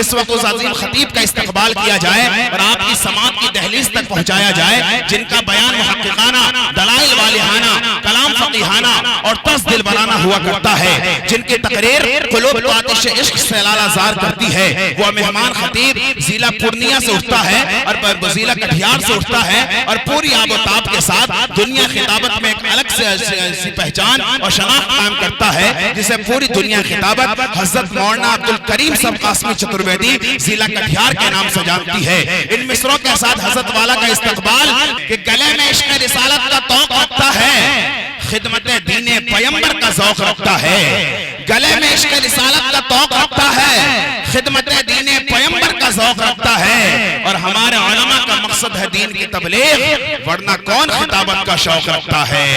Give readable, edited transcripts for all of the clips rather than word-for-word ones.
इस वक्त उस अजीम खतीब का इस्तकबाल किया जाए और आपकी समात की दहलीज तक पहुंचाया जाए, जिनका बयान मुहक्किकाना, दलाइल वालिहाना, कलाम फकीहाना और तर्स दिल बनाना हुआ करता है, जिनकी तकरीर कुलूब को आतिश इश्क से लालाजार करती है। वो मेहमान खतीब जिला पूर्णिया से उठता है और जिला कटिहार से उठता है और पूरी आबोताब के साथ दुनिया खिताबत में एक अलग से पहचान और शनाख्त कायम करता है, जिसे पूरी दुनिया खिताबत हजरत मौलाना अब्दुल करीम सब कासमी चतुर्वेदी जिला कटिहार के नाम से जानती है। इन मिसरों के साथ हजरत वाला का इस्तकबाल कि गले में इश्क रिसालत का तौक रखता है, खिदमत दीने पैगंबर का ज़ौक़ रखता है। गले में इश्क रिसालत का तौक रखता है, खिदमत दीने पैगंबर का ज़ौक़ रखता है। और हमारे उलमा का मकसद है दीन की तबलीग, वरना कौन खिताबत का शौक रखता है।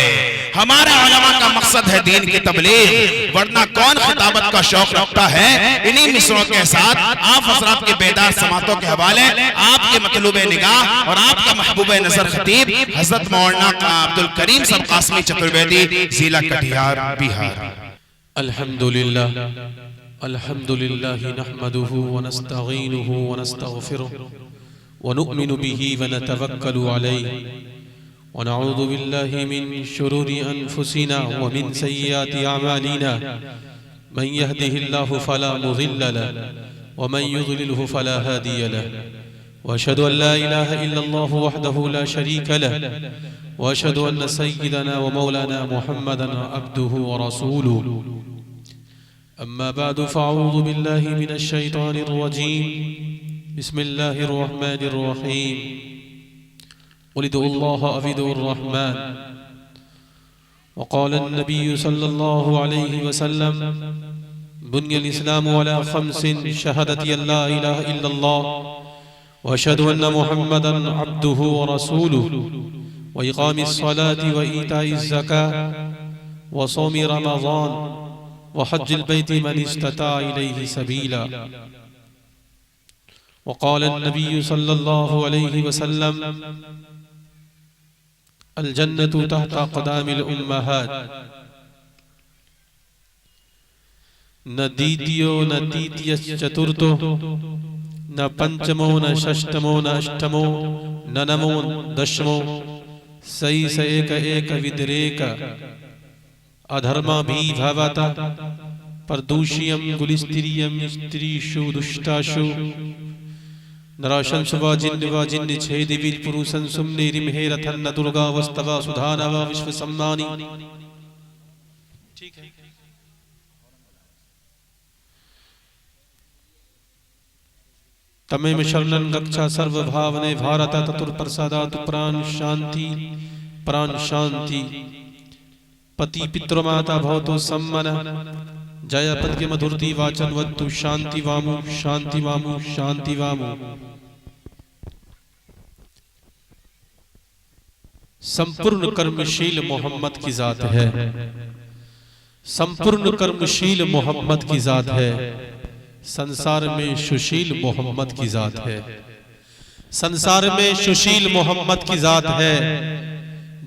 हमारे उलमा का मकसद है दीन की तबलीग, वरना कौन खिताबत का शौक रखता है। इन्हीं मिसरों के साथ आप हज़रात के बेदार समातों के हवाले आपके मतलूब निगाह और आपका महबूब नजर खतीब हजरत मौलाना अब्दुल करीम सब कासमी चतुर्वेदी जिला कटिहार बिहार। अल्हम्दुलिल्लाह अल्हम्दुलिल्लाह नहमदुहु व नस्तईनुहु व नस्तगफिरुहु व नु'मिनु बिही व नतवक्कलु अलैहि व नऊज़ु बिल्लाहि मिन शुरूरि अनफुसिना व मिन सय्यिआति अमालिना मन यहदिहिल्लाहु फला मुज़िल्ल लहु व मन युज़लिलहु फला हादिय लहु व अशहदु अन ला इलाहा इल्लल्लाहु वहदहु ला शरीका लहु व अशहदु अन्न सय्यिदना व मौलाना मुहम्मदन अब्दुहु व रसूलुहु। अम्मा बादु फ़अऊज़ु बिल्लाहि मिनश शैतानिर रजीम। बिस्मिल्लाहिर रहमानिर रहीम। उलिदुल्लाह अविदुर रहमान। वक़ाल अन्नबिय्यु सल्लल्लाहु अलैहि वसल्लम बुनियल इस्लामु अला खम्सिन शहादति अल्ला इलाहा इल्लल्लाह व अशहदु अन्न मुहम्मदन अब्दुहु व रसूलुहु व इक़ामिस सलाति व ईताइज़ ज़कात व सौमि रमज़ान व हज्जिल बैति मन इस्तता इलैहि सबीला। वक़ाल अन्नबिय्यु सल्लल्लाहु अलैहि वसल्लम अल जन्नतु तहता क़दामिल उम्महात। न द्वितीयो न तृतीयश्च चतुर्थो न पंचमो न षष्ठमो न अष्टमो न नवमो दशमो सई स एक एक विद्रेक अधर्मा भी भवता परदूष्यम गुलिस्त्रियम स्त्रीषु दुष्टाषु नराशंस व जिन्न छेदि वीर पुरुषं सुम्नेरिम हे रथन न दुर्गा वस्तवा सुधानव विश्व सम्मानी। ठीक है। तमेम शरणं गच्छ सर्व भावने भारत ततुर प्रसादातु प्राण शांति पति पितृमाता भवतु सम्मन जय पद के मधुरती वाचन वत्तु शांति वामु शांति वामु शांति वामु। संपूर्ण कर्मशील मोहम्मद की जात है, संपूर्ण कर्मशील मोहम्मद की जात है। संसार में सुशील मोहम्मद की जात है, संसार में सुशील मोहम्मद की जात है।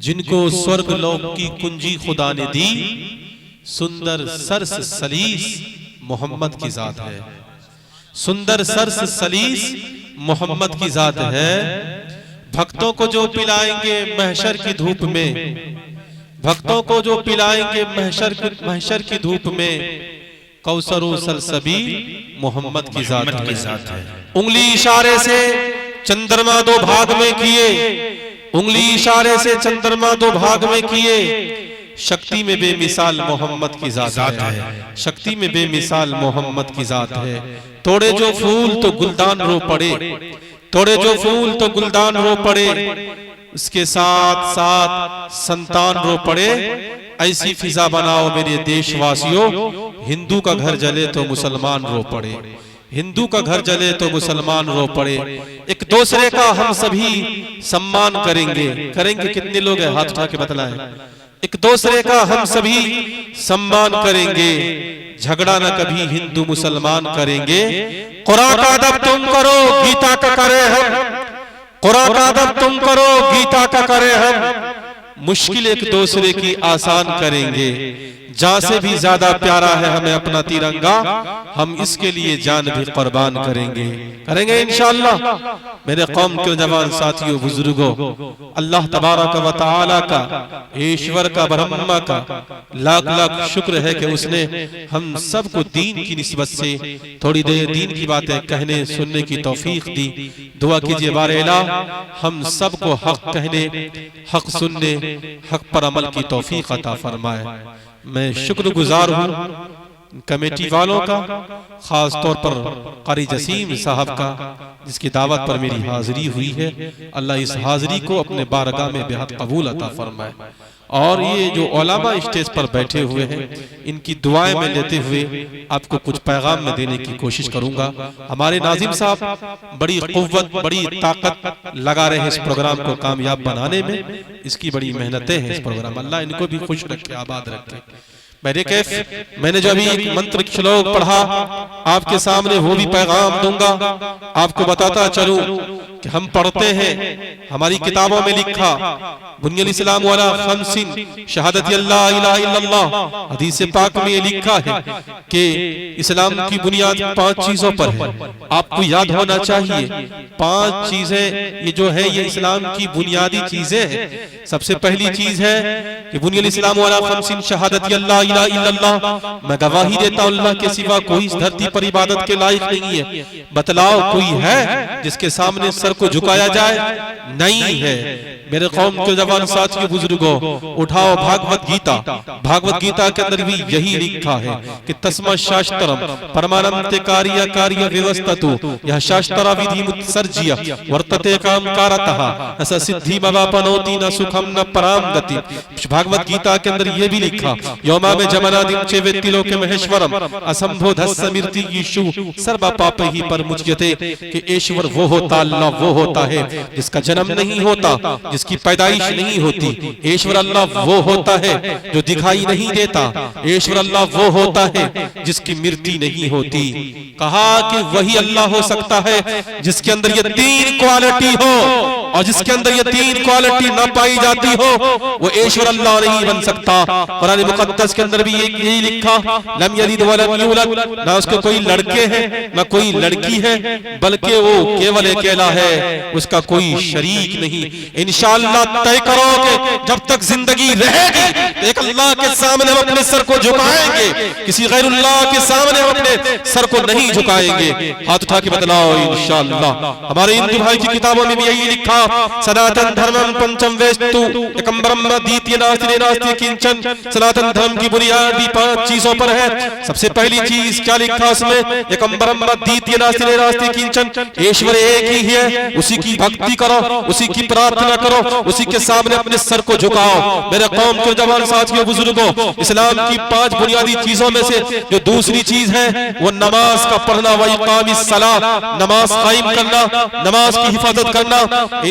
जिनको स्वर्ग लोक की कुंजी खुदा ने दी, सुंदर सरस सलीस मोहम्मद की जात है, सुंदर सरस सलीस मोहम्मद की जात है। भक्तों को जो पिलाएंगे महशर की धूप में, भक्तों को जो पिलाएंगे महशर की धूप में, कौसरो सलसबी मोहम्मद की जात है। उंगली इशारे से चंद्रमा दो भाग में किए, उंगली इशारे से चंद्रमा दो भाग में किए। शक्ति में बेमिसाल मोहम्मद की जात है, शक्ति में बेमिसाल मोहम्मद की जात है। तोड़े जो फूल तो गुलदान रो पड़े, तोड़े जो फूल तो गुलदान रो पड़े, उसके साथ साथ संतान रो पड़े। ऐसी फिजा बनाओ मेरे देशवासियों, हिंदू का घर जले तो मुसलमान रो पड़े, हिंदू का घर जले तो मुसलमान रो पड़े। एक दूसरे का हम सभी सम्मान करेंगे, करेंगे कितने लोग हैं हाथ उठा के बतलाएं। एक दूसरे का हम सभी सम्मान करेंगे, झगड़ा न कभी हिंदू मुसलमान करेंगे। कुरान का अदब तुम करो, गीता का करे हम, कुरान का अदब तुम करो, गीता का करे हम। मुश्किल एक दूसरे की आसान करेंगे। जान से भी ज्यादा प्यारा है हमें अपना तिरंगा, हम इसके लिए जान भी कुर्बान करेंगे इंशाअल्लाह। मेरे कौम के जवान साथियों बुजुर्गों, अल्लाह तबारक व तआला का, ईश्वर का, ब्रह्मा का लाख लाख शुक्र है कि उसने हम सबको दीन की निस्बत से थोड़ी देर दीन की बातें कहने सुनने की तौफीक दी। दुआ कीजिए बारे इलाह हम सबको हक कहने, हक सुनने, हक पर अमल की तौफीक अता फरमाए। मैं शुक्रगुजार हूँ कमेटी वालों का, खास तौर पर कारी जसीम साहब का, जिसकी दावत पर मेरी हाजिरी हुई है। अल्लाह इस हाजिरी को अपने बारगाह में बेहद कबूल अता फरमाए। और ये जो उलमा स्टेज पर बैठे हुए हैं, इनकी दुआएं में लेते हुए आपको कुछ पैगाम में देने की कोशिश करूंगा। हमारे नाजिम साहब बड़ी कुव्वत, बड़ी ताकत लगा रहे हैं इस प्रोग्राम को कामयाब बनाने में। इसकी बड़ी मेहनतें हैं इस प्रोग्राम। अल्लाह इनको भी खुश रखे, आबाद रखे। मेरे कैफ मैंने जो अभी एक मंत्र श्लोक पढ़ा आपके सामने, वो भी पैगाम दूंगा। आपको बताता चलूं कि हम पढ़ते हैं, हमारी किताबों में लिखा बुनियल इस्लाम वाला खमसिन शहादत अल्लाह इलाहा इल्लल्लाह, हदीस पाक में ये लिखा है कि इस्लाम की बुनियाद 5 चीजों पर है। आपको याद होना चाहिए 5 चीजें ये जो है ये इस्लाम की बुनियादी चीजें हैं। सबसे पहली चीज है कि बुनियल इस्लाम वाला खमसिन शहादत अल्लाह इलाहा इल्लल्लाह, मैं गवाही देता हूं अल्लाह के सिवा कोई इस धरती पर इबादत के लायक नहीं है। बतलाओ कोई है जिसके सामने सर को झुकाया जाए? नहीं है। मेरे कौम के जवान साथियों बुजुर्गों, उठाओ भागवत गीता। भागवत गीता के अंदर भी यही लिखा है कि तस्मा शास्त्रम परमानंते कार्य कार्य व्यवस्थतु, यह शास्त्र विधि मुत्सर्ज्य वर्तते काम कारतः ऐसा सिद्धि मवापनोति न सुखम न पराम गति। भागवत गीता के अंदर ये भी लिखा योमा में जमनादिं चेवेत्तिलो के महेश्वरम असंबोधस्य मृत्यु यीशु सर्व पाप ही पर मुच्यते, कि ईश्वर वो होता, अल्लाह वो होता है जिसका जन्म नहीं होता, जिसकी पैदाइश नहीं होती। ईश्वर अल्लाह वो होता है जो दिखाई नहीं देता। ईश्वर अल्लाह वो होता है जिसकी मृत्यु नहीं होती। कहा कि वही अल्लाह हो सकता है जिसके अंदर ये 3 क्वालिटी हो, और जिसके अंदर ये 3 क्वालिटी ना पाई जाती हो वो ईश्वर अल्लाह नहीं बन सकता। कुरान मुकद्दस के अंदर भी यही लिखा लम यलिद वलम यूलद, ना उसके कोई लड़के हैं ना कोई लड़की है, बल्कि वो केवल अकेला है, उसका कोई शरीक नहीं। इंशाअल्लाह तय करो कि जब तक जिंदगी रहेगी एक अल्लाह के सामने हम अपने सर को झुकाएंगे, किसी गैरुल्लाह के सामने हम अपने सर को नहीं झुकाएंगे। हाथ उठा के बतलाओ इंशाअल्लाह। हमारे हिंदू भाई की किताबों में भी यही लिखा सनातन धर्मम पंचम वेस्तु एकम ब्रह्म द्वितीय नास्ति नास्ति किंचन। सनातन धर्म की बुनियाद भी 5 चीजों पर है। सबसे पहली चीज क्या लिखा उसमें? एकम ब्रह्म द्वितीय नास्ति नास्ति किंचन, ईश्वर एक ही है, उसी की भक्ति करो, उसी की प्रार्थना करो, उसी के सामने अपने सर को झुकाओ। मेरे कौम के जवान साथियों बुजुर्गों, इस्लाम की 5 बुनियादी चीजों में से जो दूसरी चीज है वो नमाज का पढ़ना, व इकामिस सलाह, नमाज कायम करना, नमाज की हिफाजत करना।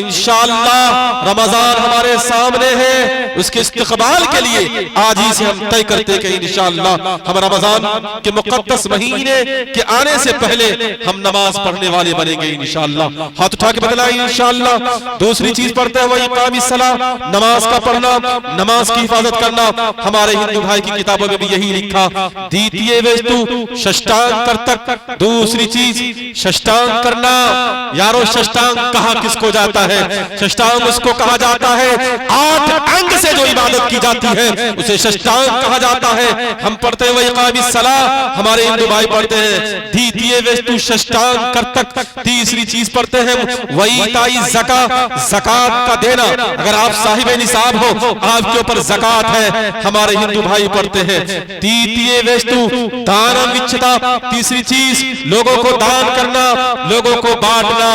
इंशाअल्लाह रमजान हमारे सामने है, उसके इस्तकबाल के लिए आज ही से हम तय करते हैं कि इंशाअल्लाह हम रमजान के मुकद्दस महीने के आने से पहले हम नमाज पढ़ने वाले बनेंगे इंशाअल्लाह। हाथ उठा के बतलाएं इंशाअल्लाह। दूसरी चीज पढ़ते हैं वही इकामिस सलाह, नमाज का पढ़ना, नमाज की हिफाजत करना। हमारे हिंदू भाई की किताबों में भी यही लिखा द्वितीय वेस्तु षष्टांग कर्तक। दूसरी चीज षष्टांग करना। यारो षष्टांग कहा किसको जाता है? षष्टांग उसको कहा जाता है 8 अंग से जो इबादत की जाती है उसे षष्टांग कहा जाता है। हम पढ़ते हैं वही इकामिस सलाह, हमारे हिंदू भाई पढ़ते हैं द्वितीय वेस्तु षष्टांग कर्तक। तीसरी चीज पढ़ते हैं वही ताई ज़का, ज़कात का देना। अगर आप साहिब निसाब हो, आपके ऊपर ज़कात है। हमारे हिंदू भाई पढ़ते हैं द्वितीय वेस्तु दानम विच्छता। तीसरी चीज लोगों को दान करना, लोगों को बांटना।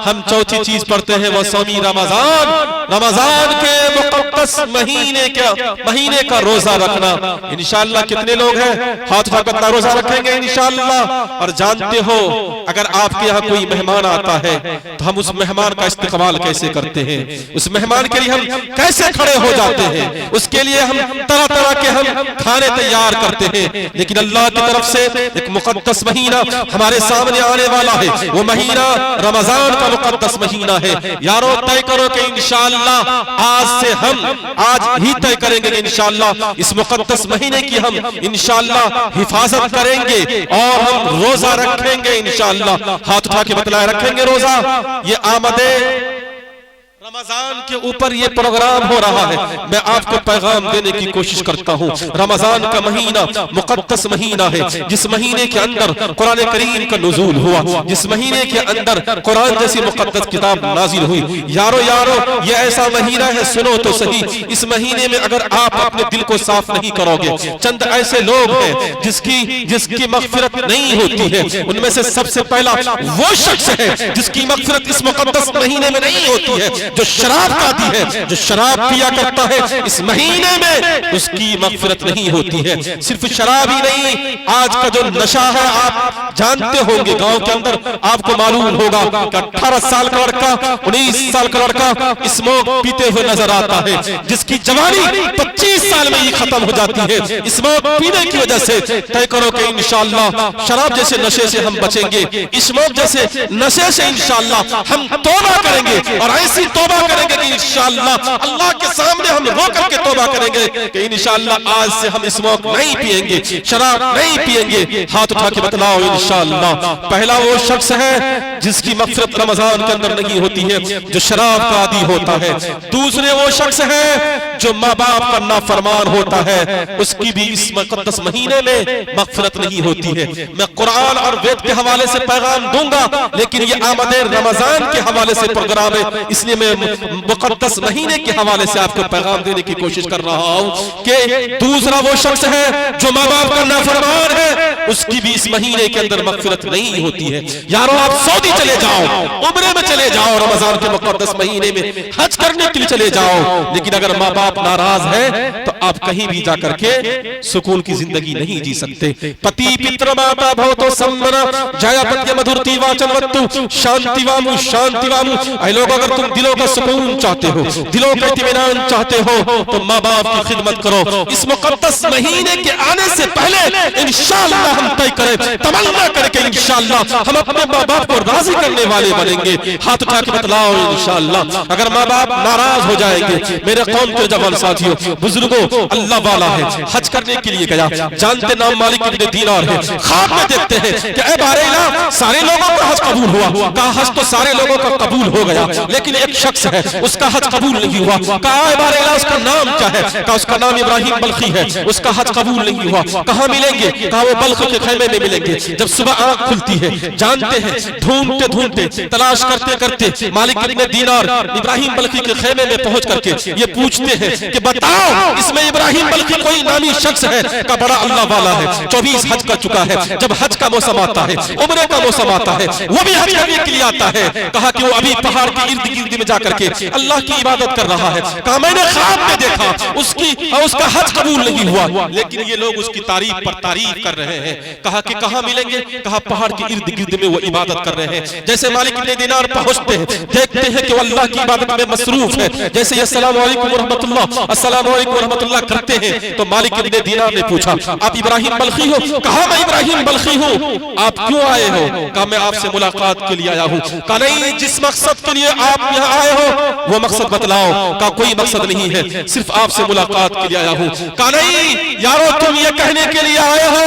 हम चौथी चीज पढ़ते हैं वो सौमी रमजान, रमजान के मुकद्दस महीने का रोजा रखना। इंशाअल्लाह कितने लोग हैं हाथ उठाकर अपना रोजा रखेंगे इंशाअल्लाह। और जानते हो अगर आपके यहाँ कोई मेहमान आता है तो हम उस मेहमान का इस्तकबाल कैसे करते हैं, उस मेहमान के लिए हम कैसे खड़े हो जाते हैं, उसके लिए हम तरह तरह के हम खाने तैयार करते हैं। लेकिन अल्लाह की तरफ से एक मुकद्दस महीना हमारे सामने आने वाला है, वो महीना रमजान का मुकद्दस महीना है। यारो तय करो कि इंशाअल्लाह आज से हम आज ही तय करेंगे कि इंशाअल्लाह इस मुकद्दस महीने की हम इंशाअल्लाह हिफाजत करेंगे और हम रोजा रखेंगे इंशाअल्लाह। हाथ उठा के बतलाए, रखेंगे रोजा। ये आमदे रमजान के ऊपर ये प्रोग्राम हो रहा है। मैं आपको पैगाम देने की कोशिश करता हूँ। रमजान का महीना मुकद्दस महीना है, जिस महीने के अंदर कुरान करीम का नुज़ूल हुआ, जिस महीने के अंदर कुरान जैसी मुकद्दस किताब नाजिल हुई। यारो ये ऐसा महीना है, सुनो तो सही। इस महीने में अगर आप अपने दिल को साफ नहीं करोगे, चंद ऐसे लोग हैं जिसकी मग़फ़िरत नहीं होती है। उनमें से सबसे पहला वो शख्स है जिसकी मग़फ़िरत इस मुकद्दस महीने में नहीं होती है, जो शराब आती है, जो शराब पिया करता है। इस महीने में उसकी मग़फ़िरत नहीं होती है। सिर्फ शराब ही नहीं, आज का जो नशा है आप जानते होंगे, गांव के अंदर आपको मालूम होगा कि 18 साल का लड़का, 19 साल का लड़का स्मोक पीते हुए नजर आता है, जिसकी जवानी 25 साल में ही खत्म हो जाती है स्मोक पीने की वजह से। तय करो कि इंशाअल्लाह शराब जैसे नशे से हम बचेंगे, स्मोक जैसे नशे से इंशाअल्लाह हम तौबा करेंगे और ऐसी तौबा करेंगे कि इंशाअल्लाह अल्लाह के सामने हम रो करके तौबा करेंगे कि इंशाअल्लाह आज से हम स्मोक नहीं पिएंगे, शराब नहीं पिएंगे। हाथ उठा के बतलाओ इंशाअल्लाह। पहला वो शख्स है जिसकी मग़फ़िरत रमजान के अंदर नहीं होती है, जो शराब का आदी होता है। दूसरे वो शख्स है जो माँ बाप का नाफरमान होता है, उसकी भी इस मुक़द्दस महीने में मग़फ़िरत नहीं होती है। मैं कुरान और वेद के हवाले से पैगाम दूंगा, लेकिन ये आमदे रमजान के हवाले से प्रोग्राम है, इसलिए मैं मुक़द्दस महीने के हवाले से आपको पैगाम देने की कोशिश कर रहा हूं कि दूसरा वो शख्स है जो माँ बाप का नाफरमान है, उसकी भी इस महीने के अंदर मग़फ़िरत नहीं होती है। यारो आप सऊदी चले जाओ, उम्रे में चले जाओ, रमजान के मुक़द्दस महीने में हज करने के लिए चले जाओ, लेकिन अगर माँ बाप नाराज है तो आप कहीं भी जाकर के सुकून की जिंदगी नहीं जी सकते। पति पितृ माता भवतो सम्मना जयापत्य मधुरति वाचनवत्तु शांतिवामु शांतिवामु। ऐ लोग, अगर तुम दिलों का सुकून चाहते हो, दिलों का इत्मीनान चाहते हो, तो माँ बाप की खिदमत करो। इस मुक़द्दस महीने के आने से पहले इंशाअल्लाह हम तय करें, तमन्ना करके इंशाअल्लाह हम अपने माँ बाप को राजी करने वाले बनेंगे। हाथ उठा के बतलाओ इंशाअल्लाह। अगर माँ बाप नाराज हो जाएंगे, मेरे कौम के जवान साथियों, बुजुर्गों, अल्लाह वाला है, हज करने के लिए गया, जानते नाम मालिक इब्न दीनार है, ख्वाब में देखते हैं कि ए बारेला सारे लोगों का हज कबूल हुआ। कहा हज तो सारे लोगों का कबूल हो गया, लेकिन एक शख्स है उसका हज कबूल नहीं हुआ। कहा ए बारेला उसका नाम क्या है? कहा उसका नाम इब्राहिम बल्खी है, उसका हज कबूल नहीं हुआ। कहाँ मिलेंगे? कहा वो बल्ख के खेमे में मिलेंगे। जब सुबह आंख खुलती है, जानते हैं, ढूंढते ढूंढते तलाश करते करते मालिक इब्न दीनार इब्राहिम बल्खी के खेमे में पहुंच करके ये पूछते हैं कि बताओ इसमें इब्राहिम बल्खी कोई नामी शख्स है? का बड़ा अल्लाह वाला है, 24 हज कर चुका है। जब हज का मौसम आता है, उम्रे का मौसम आता है, वो भी हज करने के लिए आता है। कहा कि वो अभी पहाड़ के इर्द गिर्द में जाकर के अल्लाह की इबादत कर रहा है। कहा मैंने ख्वाब में देखा उसका हज कबूल नहीं हुआ, लेकिन ये लोग उसकी तारीफ पर तारीफ कर रहे हैं। कहा कि कहाँ मिलेंगे? कहा पहाड़ के इर्द गिर्द में वो इबादत कर रहे हैं। जैसे मालिक इब्न दीनार पहुंचते हैं, देखते हैं कि वो अल्लाह की इबादत में मसरूफ है। जैसे अस्सलामु अलैकुम व रहमतुल्लाह, अस्सलामु अलैकुम व रहमतुल्लाह करते हैं, तो मालिक इब्न दीनार ने पूछा आप इब्राहिम बल्खी हो? कहा मैं इब्राहिम बल्खी हूँ। आप क्यों आए हो? कहा मैं आपसे मुलाकात के लिए आया हूँ। कहा नहीं, जिस मकसद के लिए आप यहाँ आए हो वो मकसद बतलाओ। कहा कोई मकसद नहीं है, सिर्फ आपसे मुलाकात के लिए आया हूँ। कहा नहीं यारो, तुम ये कहने के लिए आए हो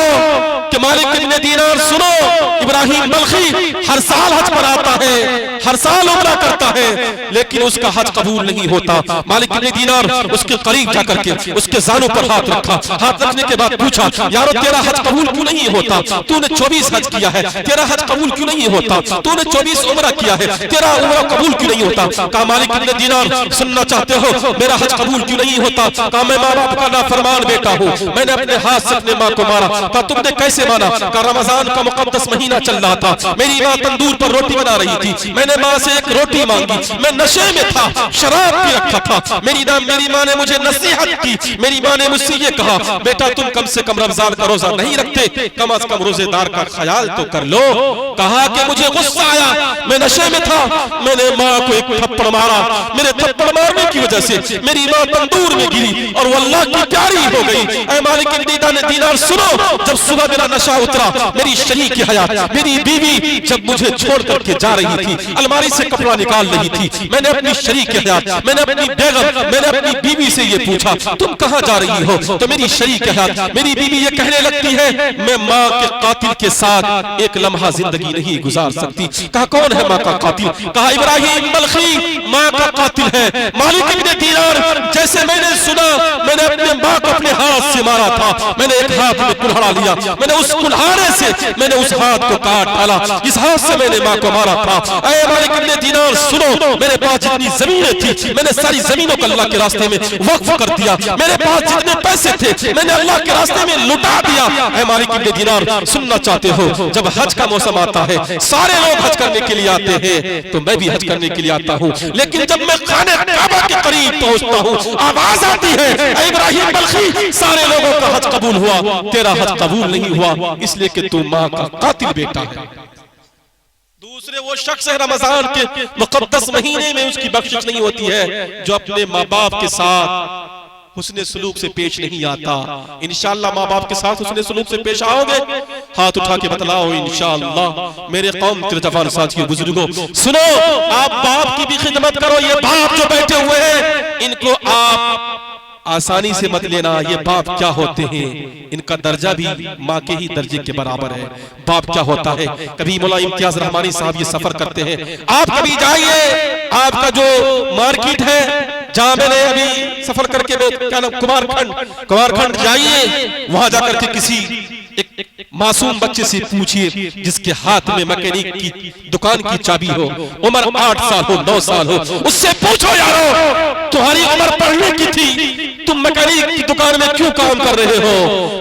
कि मालिक इब्न दीनार सुनो, इब्राहिम बल्खी हर साल हज पर आता है, हर साल उम्रा करता है, लेकिन उसका हज कबूल नहीं होता। मालिक इब्न दीनार उसके करीब जाकर के उसके जानों पर हाथ रखा। हाथ रखने के बाद पूछा यारो तेरा हज कबूल क्यों नहीं होता? तूने 24 हज किया है, तेरा हज कबूल क्यों नहीं होता? तूने 24 उम्रा किया है, तेरा उम्रा कबूल क्यों नहीं होता? कहा मालिक इब्न दीनार सुनना चाहते हो मेरा हज कबूल क्यों नहीं होता? कहा मैं माँ बाप का नाफरमान बेटा हूँ, मैंने अपने हाथ से अपने माँ को मारा। कहा तुमने कैसे माना? कहा रमजान का मुकद्दस महीना चल रहा था, मेरी माँ तंदूर पर रोटी बना रही थी, मैंने माँ से एक रोटी मांगी, मैं नशे में था, शराब पी रखा था। मेरी माँ ने मुझे नसीहत की, मेरी माँ ने मुझसे ये कहा बेटा तुम कम से कम रमजान का रोजा नहीं रखते, कम अज कम रोजेदार का ख्याल तो कर लो। कहा कि मुझे गुस्सा आया, मैं नशे में था, मैंने माँ को एक थप्पड़ मारा, मेरे थप्पड़ मारने की वजह से मेरी माँ तंदूर में गिरी और वो अल्लाह की प्यारी हो गई। ऐ मालिक इब्न दीनार सुनो, जब सुबह मेरा नशा उतरा, मेरी शरीक हयात, मेरी बीवी जब मुझे छोड़ करके जा रही थी, अलमारी से कपड़ा निकाल रही थी। मैंने अपनी शरीक हयात, मैंने अपनी बेगम, मैंने अपनी बीवी से ये पूछा तुम कहाँ जा रही हो? तो मेरी शरीक हयात, मेरी बीवी ये कहने लगती है मैं माँ के कातिल के साथ एक लम्हा जिंदगी नहीं गुजार सकती। कहा कौन है माँ का कातिल? कहा इब्राहिम बल्खी माँ का कातिल है। मालिक इब्ने दीनार, जैसे मैंने सुना मैंने अपने माँ को अपने हाथ से मारा था, मैंने एक हाथ में कुल्हाड़ा लिया, मैंने उस कुल्हाड़े से मैंने उस हाथ को काट डाला, इस हाथ से मैंने माँ को मारा था। ऐ मालिक इब्ने दीनार सुनो, मेरे पास जितनी जमीनें थी मैंने सारी जमीनों को अल्लाह के रास्ते में वक्फ कर दिया, मेरे पास जितने पैसे थे मैंने अल्लाह के रास्ते में लुटा दिया। ऐ मालिक इब्ने दीनार सुनना चाहते हो, जब हज का मौसम आता है सारे लोग हज करने के लिए आते हैं तो मैं भी हज करने के लिए आता हूँ, लेकिन जब मैं खाने काबा के करीब पहुंचता हूँ आवाज आती है ऐ इब्राहिम बल्खी सारे लोगों का हज कबूल हुआ, तेरा हज कबूल नहीं हुआ इसलिए कि तू माँ का कातिल बेटा है। दूसरे वो शख्स है रमजान के मुकद्दस महीने में उसकी बख्शिश नहीं होती है जो अपने माँ बाप के साथ हुस्ने सुलूक से पेश नहीं आता। इंशाअल्लाह माँ बाप के साथ हुस्ने सुलूक से पेश आओगे? हाथ उठा के बतलाओ इंशाअल्लाह। मेरे कौम के जवान साथियों बुजुर्गों सुनो, आप बाप की भी खिदमत करो। ये बाप जो बैठे हुए हैं इनको आप आसानी से मत लेना, ये बाप क्या होते हैं, इनका दर्जा भी माँ के ही दर्जे के बराबर है। बाप क्या होता है, कभी मौला इम्तियाज रहमानी साहब ये सफर करते हैं, आप कभी जाइए, आपका जो मार्केट है जहां मैंने अभी सफर करके क्या नाम कुमारखंड जाइए, वहां जाकर के किसी एक मासूम बच्चे से पूछिए जिसके हाथ में मैकेनिक की दुकान की चाबी हो, उम्र 8 साल हो 9 साल हो, उससे पूछो यारो तुम्हारी उम्र पढ़ने की थी, तुम मैकेनिक की दुकान में क्यों काम कर रहे हो?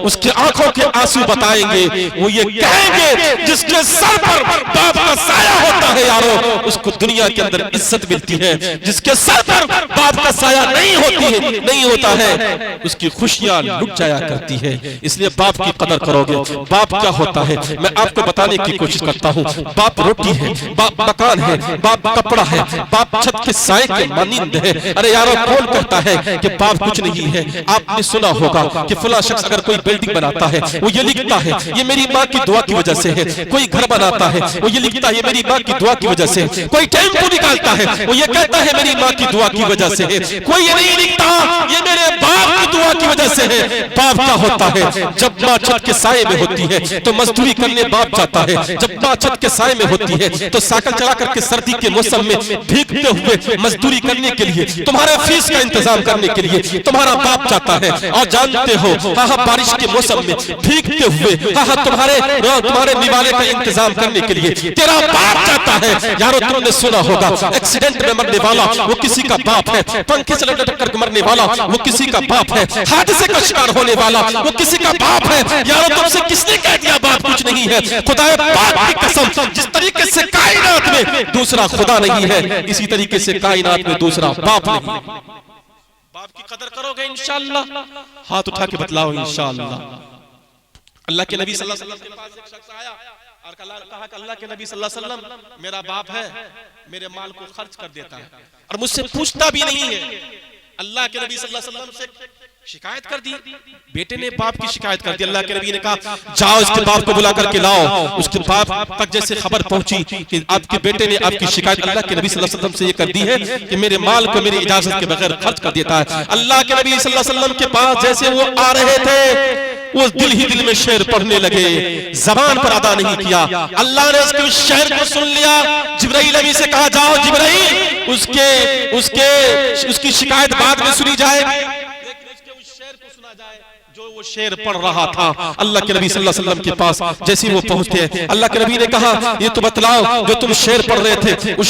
उसके आंखों के आंसू बताएंगे, वो ये कहेंगे जिसके सर पर बाप का साया होता है यारो उसको दुनिया के अंदर इज्जत मिलती है, जिसके सर पर बाप का साया नहीं होता है उसकी खुशियां लुट जाया करती है। इसलिए बाप की कदर करोगे। बाप क्या होता है मैं आपको बताने की कोशिश करता हूँ। बाप रोटी है, बाप मकान है, बाप कपड़ा है, बाप छत के साए के मानिंद है। अरे यारो कौन कहता है कि बाप कुछ नहीं है? आपने सुना होगा कि फला शख्स अगर कोई बिल्डिंग बनाता है वो ये लिखता है ये मेरी माँ की दुआ की वजह से है, कोई घर बनाता है वो ये लिखता है ये मेरी माँ की दुआ की वजह से है, कोई टेम्पो निकालता है वो ये कहता है मेरी माँ की दुआ की वजह से है, कोई ये नहीं लिखता ये मेरे बाप की दुआ की वजह से है। बाप क्या होता है? जब माँ छत के साए में होती है तो मजदूरी करने बाप जाता है, जब माँ छत के साए में होती है तो साइकिल चला करके सर्दी के मौसम में भीगते हुए मजदूरी करने के लिए, तुम्हारे फीस का इंतजाम करने के लिए तुम्हारा बाप जाता है। और जानते हो हाँ बारिश के मौसम में भीगते हुए हाँ तुम्हारे निवाले का इंतजाम करने के लिए तेरा बाप जाता है। यारो तुमने सुना होगा एक्सीडेंट में मरने वाला वो किसी का बाप है, पंखे से लटक कर मरने वाला वो किसी का बाप है, हादसे का शिकार होने वाला वो किसी का बाप है। यारो तुमसे किसने कह दिया बाप कुछ नहीं है? खुदा पाक की कसम, जिस तरीके से कायनात में दूसरा खुदा नहीं है इसी तरीके से कायनात में दूसरा बाप नहीं है। बाप की कदर करोगे इंशाअल्लाह। हाथ उठा के बतलाओ इंशाअल्लाह। अल्लाह के नबी सल्लल्लाहु अलैहि वसल्लम के पास एक शख्स आया और कहा कि अल्लाह के नबी सल्लल्लाहु अलैहि वसल्लम मेरा बाप है, मेरे माल को खर्च कर देता है और मुझसे पूछता भी नहीं है। अल्लाह के नबी सल्लल्लाहु अलैहि वसल्लम से शिकायत कर दी, बेटे ने बाप की शिकायत कर दी। अल्लाह के नबी ने कहा जाओ इसके बाप को बुला करके लाओ। उसके बाप तक जैसे खबर पहुंची कि आपके बेटे ने आपकी शिकायत अल्लाह के नबी सल्लल्लाहु अलैहि वसल्लम से ये कर दी है कि मेरे माल को मेरी इजाजत के बगैर खर्च कर देता है। अल्लाह के नबी सल्लल्लाहु अलैहि वसल्लम के पास जैसे वो आ रहे थे वो दिल ही दिल में शेर पढ़ने लगे, जबान पर अदा नहीं किया। अल्लाह ने उसके उस शेर को सुन लिया। जिब्राइल नबी से कहा जाओ जिब्राइल उसकी शिकायत बाद में सुनी जाए, जो वो शेर पढ़ रहा था। अल्लाह के नबी सल्लल्लाहु अलैहि वसल्लम के पास जैसे वो पहुंचते हैं अल्लाह के नबी ने कहा ये तो बतलाओ जो तुम शेर पढ़ रहे थे उस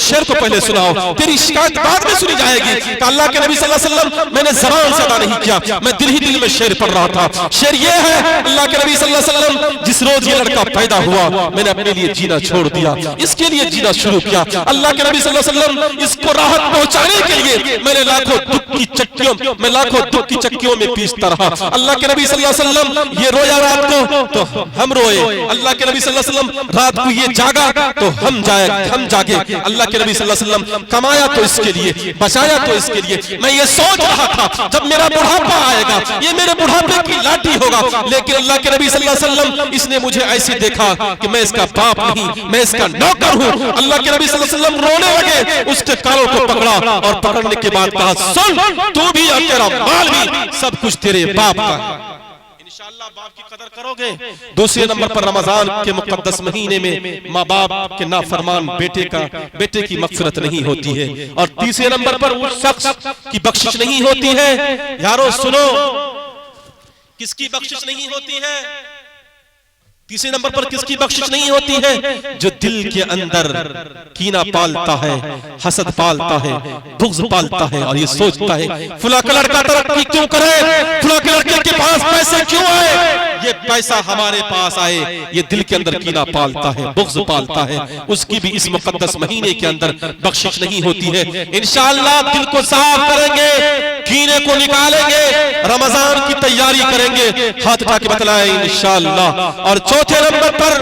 शेर को पहले सुनाओ, तेरी शिकायत बाद में सुनी जाएगी। अल्लाह के नबी सल्लल्लाहु अलैहि वसल्लम मैंने ज़बान से अदा नहीं किया, मैं दिल ही दिल में शेर पढ़ रहा था। शेर ये है अल्लाह के नबी सल्लल्लाहु अलैहि वसल्लम जिस रोज ये लड़का पैदा हुआ मैंने अपने लिए जीना छोड़ दिया, इसके लिए जीना शुरू किया। अल्लाह के नबी सल्लल्लाहु अलैहि वसल्लम इसको राहत पहुंचाने के लिए मैंने लाखों दुख की चक्कियों में पीसता रहा। अल्लाह के नबी सल्लल्लाहु अलैहि वसल्लम ये रोया रात को तो हम रोए, अल्लाह के नबी सल्लल्लाहु अलैहि वसल्लम रात को ये जागा तो हम जागे। अल्लाह के नबी सल्लल्लाहु अलैहि वसल्लम कमाया तो इसके लिए, बचाया तो इसके लिए। मैं ये सोच रहा था जब मेरा बुढ़ापा आएगा ये मेरे बुढ़ापे की लाठी होगा, लेकिन अल्लाह के नबी सल्लल्लाहु अलैहि वसल्लम इसने मुझे ऐसे देखा कि मैं इसका बाप नहीं, मैं इसका नौकर हूँ। अल्लाह के नबी सल्लल्लाहु अलैहि वसल्लम रोने लगे, उसके कानों को पकड़ा और पकड़ने के बाद कहा, सुन तू भी और तेरा माल भी सब कुछ तेरे बाप का। इंशाअल्लाह बाप की कदर करोगे। दूसरे नंबर पर रमजान के मुकद्दस महीने में माँ बाप के नाफरमान बेटे की मग़फ़िरत नहीं होती है। और तीसरे नंबर पर उस शख्स की बख्शिश नहीं होती है। यारो सुनो, किसकी बख्शिश नहीं होती है? तीसरे नंबर पर किसकी बख्शिश नहीं होती है? जो दिल के अंदर कीना पालता है, हसद पालता है, बुग़्ज़ पालता है और ये सोचता है फला का लड़का तरक्की क्यों करे, फला के लड़के के पास पैसे क्यों आए, ये पैसा हमारे पास आए। ये दिल के अंदर कीना पालता है, बुग़्ज़ पालता है, उसकी भी इस मुक़द्दस महीने के अंदर बख्शिश नहीं होती है। इंशाअल्लाह दिल को साफ करेंगे, कीने को निकालेंगे, रमजान की तैयारी करेंगे, हाथ उठा के बतलाएं इंशाअल्लाह। और चौथे नंबर पर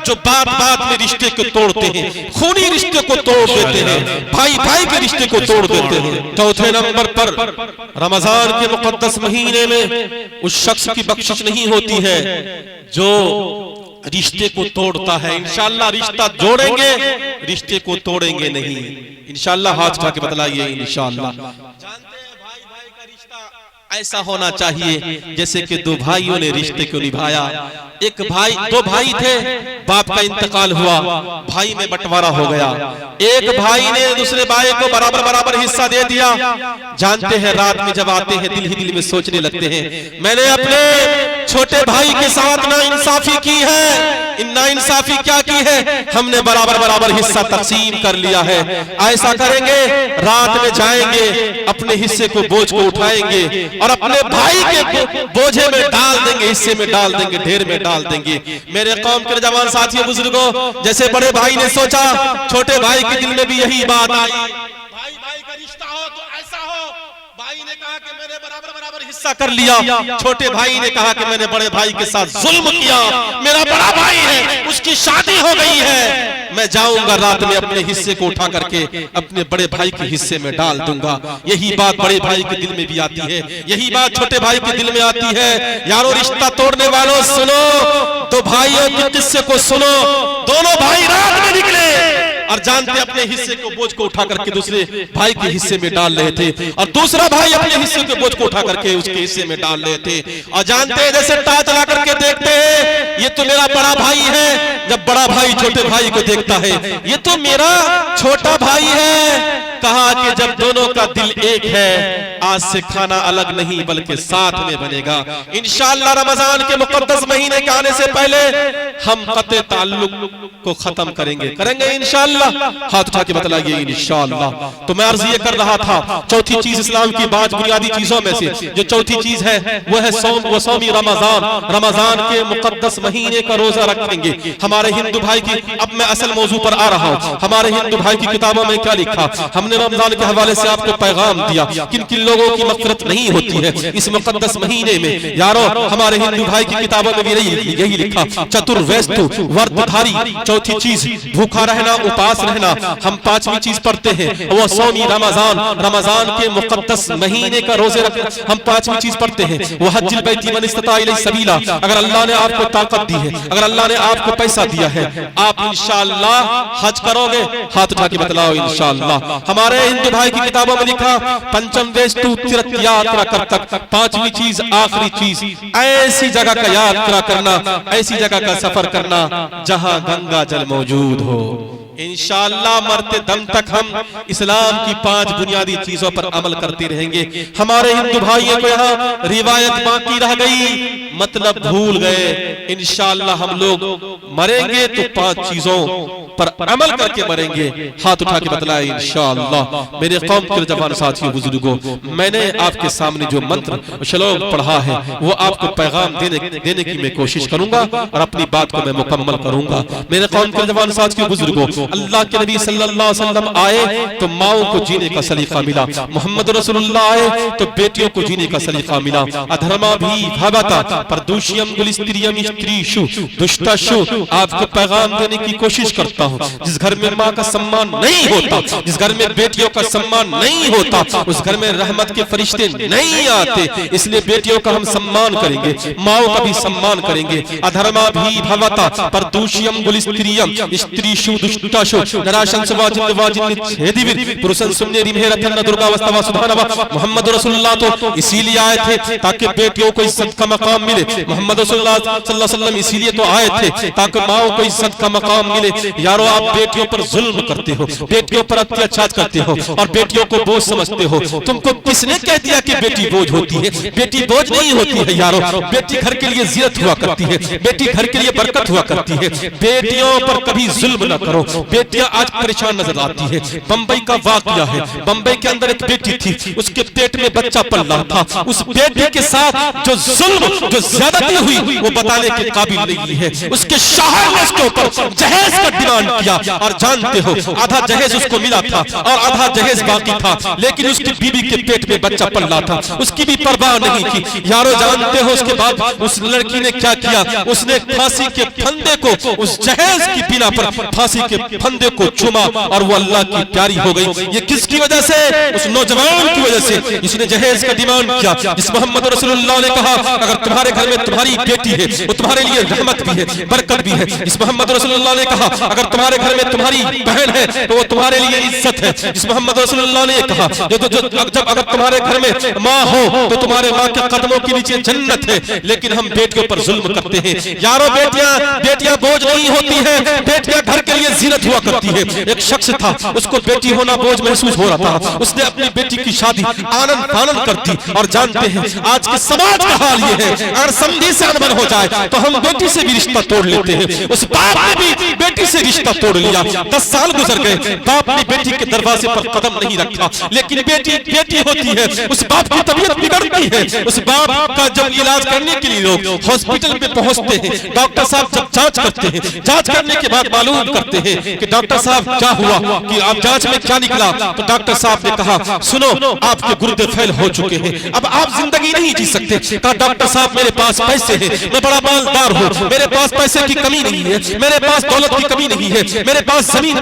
जो बात बात में रिश्ते को तोड़ते हैं, खूनी रिश्ते को तोड़ देते हैं, भाई भाई के रिश्ते को तोड़ देते हैं। चौथे नंबर पर रमजान के मुकद्दस महीने में उस शख्स की बख्शिश नहीं होती है जो रिश्ते को तोड़ता है। इंशाअल्लाह रिश्ता जोड़ेंगे, रिश्ते को तोड़ेंगे नहीं। इंशाअल्लाह हाथ उठा के बतलाइए इंशाअल्लाह। ऐसा होना चाहिए जैसे कि दो भाइयों ने रिश्ते को निभाया। दो भाई थे, बाप का इंतकाल हुआ, भाई में बंटवारा हो गया। एक भाई ने दूसरे भाई को बराबर बराबर हिस्सा दे दिया। जानते हैं रात में जब आते हैं दिल ही दिल में सोचने लगते हैं, मैंने अपने छोटे भाई के साथ नाइंसाफी की है। नाइंसाफी क्या की है? हमने बराबर बराबर हिस्सा तकसीम कर लिया है। ऐसा करेंगे, रात में जाएंगे, अपने हिस्से को बोझ को उठाएंगे और अपने भाई के बोझे में डाल देंगे, हिस्से में डाल देंगे, ढेर में डाल देंगे। मेरे कौम के जवान साथियों बुजुर्गों, जैसे बड़े भाई ने सोचा, छोटे भाई के दिल में भी यही बात आई। भाई भाई का रिश्ता हो तो ऐसा हो, भाई ने कहा कि मैंने बराबर बराबर हिस्सा कर लिया, छोटे भाई ने कहा कि मैंने बड़े भाई के साथ जुल्म किया, मेरा बड़ा भाई है, उसकी शादी हो गई है, मैं जाऊंगा रात में अपने हिस्से को उठा करके अपने बड़े भाई के हिस्से में डाल दूंगा। यही बात बड़े भाई के दिल में भी आती है, यही बात छोटे भाई के दिल में आती है। यारों रिश्ता तोड़ने वालों सुनो, तो भाइयों के किस्से को सुनो। दोनों भाई रात में निकले और जानते अपने हिस्से को बोझ को उठा करके दूसरे भाई के हिस्से में डाल रहे थे, और दूसरा भाई अपने हिस्से के बोझ को उठा करके उसके हिस्से में डाल रहे थे। और जानते हैं जैसे टाँच ला करके देखते हैं, ये तो मेरा बड़ा भाई है। जब बड़ा भाई छोटे भाई को देखता है, ये तो मेरा छोटा भाई है। कहा कि जब दोनों का दिल एक है, आज से खाना अलग नहीं बल्कि साथ में बनेगा। इंशाअल्लाह रमजान के मुकद्दस महीने के आने से पहले हम कत्ए ताल्लुक को खत्म करेंगे इंशाअल्लाह। हाथ उठा के बतलाइए इंशाअल्लाह। तो मैं अर्ज ये कर रहा था, चौथी चीज इस्लाम की 5 बुनियादी चीजों में से जो चौथी चीज है वो है सौम व सौमी रमजान। रमजान के मुकद्दस महीने का रोजा रखेंगे। हमारे हिंदू भाई की, अब मैं असल मौजू पर आ रहा हूँ, हमारे हिंदू भाई की किताबों में क्या लिखा। हमने रमजान के हवाले से आपको पैगाम दिया, किन किन लोगों की मग़फ़िरत नहीं होती है इस मुकद्दस महीने में। यारो हमारे हिंदू भाई की किताबों में भी यही लिखा, चतुर्वेस्तु व्रतधारी। चौथी चीज भूखा रहना, उपास रहना। हम 5वीं चीज पढ़ते हैं वो सौमी रमजान, रमजान के मुकद्दस महीने का रोजे रखना। हम 5वीं चीज पढ़ते हैं वो हज्जुल बैती मन इस्तता इलैहि सबीला। अगर अल्लाह ने आपको ताकत दी है, अगर अल्लाह ने आपको पैसा दिया है, आप इंशाअल्लाह हज करोगे। हाथ उठा के बतलाओ इंशाअल्लाह। हमारे हिंदू भाई की किताबों में लिखा, पंचम वेस्तु तीर्थ यात्रा कर तक। 5वीं चीज, आखिरी चीज, ऐसी जगह का यात्रा करना, ऐसी जगह का सफर करना जहां गंगा जल मौजूद हो। इंशाअल्लाह मरते दम तक हम इस्लाम की 5 बुनियादी चीजों पर अमल करते रहेंगे। हमारे हिंदू भाइयों को यहाँ रिवायत बाकी रह गई, मतलब भूल गए। इंशाअल्लाह हम लोग मरेंगे तो 5 चीजों पर अमल करके मरेंगे। हाथ उठा के बतलाए इंशाअल्लाह। मेरे कौम के जवान साथियों बुजुर्गों, मैंने आपके सामने जो मंत्र श्लोक पढ़ा है वो आपको पैगाम देने की मैं कोशिश करूंगा और अपनी बात को मैं मुकम्मल करूंगा। मेरे कौम के जवान साथियों बुजुर्गों, अल्लाह के नबी सल्लल्लाहु अलैहि वसल्लम आए तो माओं को जीने का सलीका मिला, मोहम्मद रसूलुल्लाह आए तो बेटियों को जीने का सलीका मिला। अधर्मा भी भावता परदूषियम गुलिस्त्रियम स्त्रीशु दुष्टाशु। आपको पैगाम देने की कोशिश करता हूँ, जिस घर में माँ का सम्मान नहीं होता, जिस घर में बेटियों का सम्मान नहीं होता, उस घर में रहमत के फरिश्ते नहीं आते। इसलिए बेटियों का हम सम्मान करेंगे, माओं का भी सम्मान करेंगे। अधर्मा भी भवता परदूषियम गुलिस्त्रियम स्त्रीशु दुष्टाशु नराशन सुवाजिन वाजिन छेदिविर पुरुषन सुन्ने रिमहे रतन दुर्गावस्था सुधानवा। मोहम्मद रसूलुल्लाह तो इसीलिए आए थे ताकि बेटियों को इज्जत का मकाम मिले। मोहम्मद रसूलुल्लाह सल्लल्लाहु अलैहि वसल्लम इसीलिए तो आए थे ताकि माओं को इज्जत का मकाम मिले। यारो आप बेटियों पर जुल्म करते हो, बेटियों पर अत्याचार करते हो और बेटियों को बोझ समझते हो। तुमको किसने कह दिया कि बेटी बोझ होती है? बेटी बोझ नहीं होती है यारो, बेटी घर के लिए जियत हुआ करती है, बेटी घर के लिए बरकत हुआ करती है। बेटियों पर कभी जुल्म न करो। बेटियां आज परेशान नजर आती है। बंबई का वाकया है, बंबई के अंदर एक बेटी थी, उसके पेट में बच्चा पल रहा था। उस बेटी के साथ जो जुल्म, जो ज्यादती हुई वो बताने के काबिल नहीं है। उसके शाहर ने उसके ऊपर जहेज का डिमांड किया और जानते हो आधा जहेज उसको मिला था और आधा जहेज बाकी था, लेकिन उसकी बीबी के पेट में बच्चा पल रहा था, उसकी भी परवाह नहीं की। यारो जानते हो उसके बाद उस लड़की ने क्या किया? उसने फांसी के फंदे को, उस जहेज की बिना पर फांसी के फंदे को चूमा और वो अल्लाह की प्यारी हो गई। ये किसकी वजह से? उस नौजवान की वजह से जिसने जहेज का डिमांड किया। जिस मोहम्मद रसूलुल्लाह ने कहा अगर तुम्हारे घर में तुम्हारी बेटी है वो तुम्हारे लिए रहमत भी है, बरकत भी है। इस मोहम्मद रसूलुल्लाह ने कहा अगर तुम्हारे घर में तुम्हारी बहन है तो वो तुम्हारे लिए इज्जत है। जिस मोहम्मद रसूलुल्लाह ने कहा जब अगर तुम्हारे घर में माँ हो तो तुम्हारे माँ के कदमों के नीचे जन्नत है। लेकिन हम बेटियों पर जुल्म करते हैं। यारो बेटियां बोझ नहीं होती है, बेटियां घर के लिए जीनत हुआ करती है। एक शख्स था, उसको बेटी होना बोझ महसूस हो रहा था। उसने अपनी बेटी की शादी आनंद फानंद कर दी। और जानते हैं आज के समाज का हाल ये है, अगर समझी से अनबन हो जाए तो हम बेटी से भी रिश्ता तोड़ लेते हैं। उस बाप ने भी बेटी से रिश्ता तोड़ लिया। 10 साल गुजर गए, बाप ने बेटी के दरवाजे पर कदम नहीं रखा। लेकिन बेटी होती है, उस बाप की तबीयत बिगड़ती है। उस बाप का जब इलाज करने के लिए लोग हॉस्पिटल में पहुंचते हैं, डॉक्टर साहब जब जांच करते हैं, जांच करने के बाद मालूम करते हैं कि डॉक्टर साहब क्या हुआ, कि आप जांच में क्या निकला? तो डॉक्टर साहब ने कहा सुनो आपके गुर्दे फेल हो चुके हैं, अब आप जिंदगी नहीं जी सकते। कहा डॉक्टर साहब मेरे पास पैसे हैं, मैं बड़ा मालदार हूँ, मेरे पास पैसे की कमी नहीं है, मेरे पास दौलत की कमी नहीं है, मेरे पास जमीन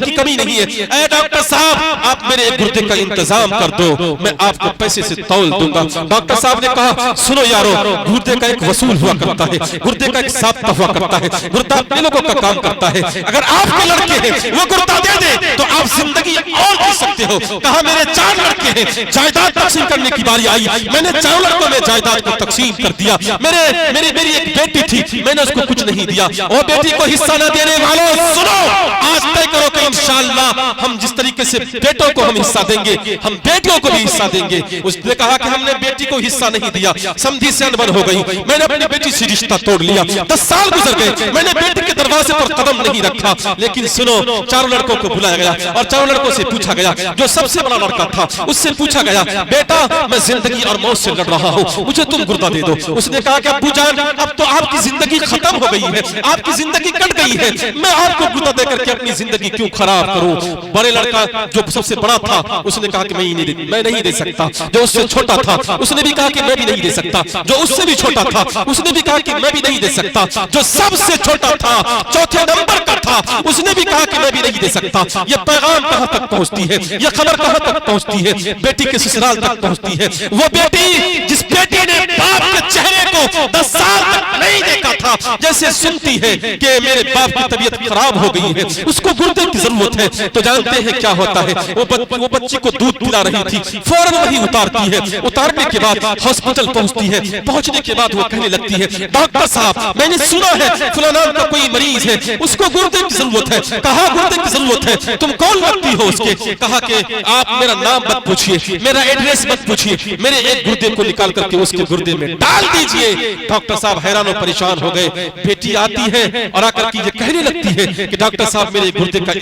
की कमी नहीं है। ऐ डॉक्टर साहब आप मेरे गुर्दे का इंतजाम कर दो, मैं आपको पैसे से तौल दूंगा। डॉक्टर साहब ने कहा सुनो यारो, गुर्दे का एक वसूल हुआ करता है, गुर्दे का एक साब्ता हुआ करता है, गुर्दा अपने लोगों का काम करता है। अगर आपके लड़के हैं वो गुर्दा दे दे तो आप जिंदगी और जी सकते हो। कहा मेरे 4 लड़के हैं, जायदाद तकसीम करने की बारी आई, मैंने 4 लड़कों में जायदाद को तकसीम कर दिया। मेरी एक बेटी थी, मैंने उसको कुछ नहीं दिया। वो बेटी को हिस्सा न देने वालों सुनो, आज तय करो कि इंशाअल्लाह हम जिस तरीके से बेटों को हम हिस्सा देंगे, हम बेटियों को भी हिस्सा देंगे। उसने कहा कि हमने बेटी को हिस्सा नहीं दिया, समझी से अनबन हो गई, मैंने अपनी बेटी से रिश्ता तोड़ लिया। 10 साल गुजर गए, मैंने बेटी के दरवाजे पर कदम नहीं रखा। लेकिन सुनो 4 लड़कों को बुलाया गया और 4 लड़कों से पूछा गया, जो सबसे बड़ा लड़का था उससे पूछा गया बेटा मैं जिंदगी और मौत से लड़ रहा हूँ, मुझे तुम गुर्दा दे दो। उसने कहा कि अब्बू जान अब तो आपकी जिंदगी खत्म हो गई है, आपकी जिंदगी कट गई है, मैं आपको गुर्दा दे करके अपनी जिंदगी क्यों खराब करूं? बड़े लड़का जो सबसे बड़ा था उसने कहा कि मैं नहीं दे सकता। जो उससे छोटा था उसने भी कहा कि मैं भी नहीं दे सकता। जो उससे भी छोटा था उसने भी कहा कि मैं भी नहीं दे सकता। जो सबसे छोटा था, चौथे नंबर का था, उसने भी कहा कि मैं भी नहीं दे सकता। ये पैगाम कहां तक पहुंचती है, ये खबर कहां तक पहुंचती है? बेटी के ससुराल तक पहुंचती है। वो बेटी जिस बेटी ने बाप के चेहरे को 10 साल तक नहीं देखा था, जैसे सुनती है कि मेरे बाप की तबीयत खराब हो गई है, उसको गुर्दे की जरूरत है, तो जानते हैं क्या होता है? वो बच्ची को दूध पिला रही थी, फौरन वही उतारती है। उतारने के बाद हॉस्पिटल पहुंचती है। पहुंचने के बाद वो कहने लगती है डॉक्टर साहब मैंने सुना है फलाना का कोई मरीज है, उसको गुर्दे की जरूरत है। कहा गुर्दे की जरूरत है, तुम कौन लगती हो उसके? कहा कि आप मेरा नाम मत पूछिए, मेरा एड्रेस मत पूछिए, मेरे एक गुर्दे को निकाल करके उसके गुर्दे में डाल दीजिए। डॉक्टर साहब हैरान और परेशान हो गए। बेटी आती है और आकर के ये कहने लगती है कि डॉक्टर साहब मेरे गुर्दे का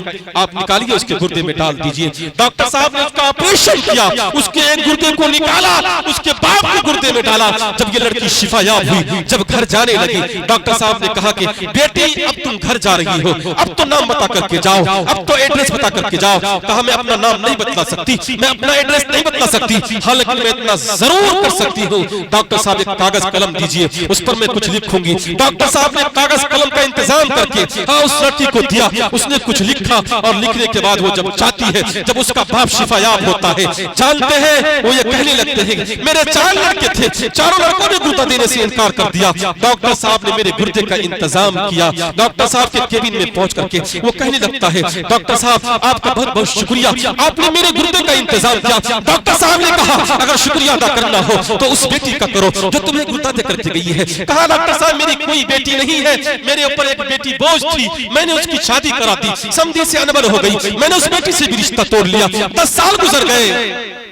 आप निकालिए, उसके गुर्दे में डाल दीजिए। डॉक्टर साहब ने उसका ऑपरेशन किया, उसके एक गुर्दे को निकाला, उसके बाप के गुर्दे में डाला। जब ये लड़की शिफायाब हुई, जब घर जाने लगी, डॉक्टर साहब ने कहा कि बेटी अब तुम घर जा रही हो, अब तो नाम बता करके जाओ, अब तो एड्रेस बता करके जाओ। कहा मैं अपना नाम नहीं बता सकती, मैं अपना एड्रेस नहीं बता सकती, हालांकि मैं इतना जरूर कर सकती हूँ। डॉक्टर साहब एक कागज कलम दीजिए, उस पर मैं कुछ लिखूंगी। डॉक्टर साहब ने कागज कलम का इंतजाम करके हाँ उस लड़की को दिया, उसने कुछ लिखा और लिखने के बाद वो जब जाती है, जब उसका बाप शिफायाब होता है, जानते हैं वो ये कहने लगते हैं मेरे 4 लड़के थे, चारों लड़कों ने गुर्दा देने से इनकार कर दिया। डॉक्टर साहब ने मेरे गुर्दे का इंतजाम किया। डॉक्टर साहब के केबिन में पहुंच करके वो कहने लगता है डॉक्टर साहब आपका बहुत बहुत शुक्रिया, आपने मेरे गुर्दे का इंतजाम किया। डॉक्टर साहब ने कहा अगर शुक्रिया अदा करना हो तो उस बेटी का करो जो तुम्हें गुर्दा दे करके गई है। कहा डॉक्टर साहब मेरी कोई बेटी नहीं है, मेरे ऊपर एक बेटी बोझ थी, मैंने उसकी शादी करा दी, समझी से अनबन हो गई, मैंने उस बेटी से भी रिश्ता तोड़ लिया। 10 साल गुजर गए,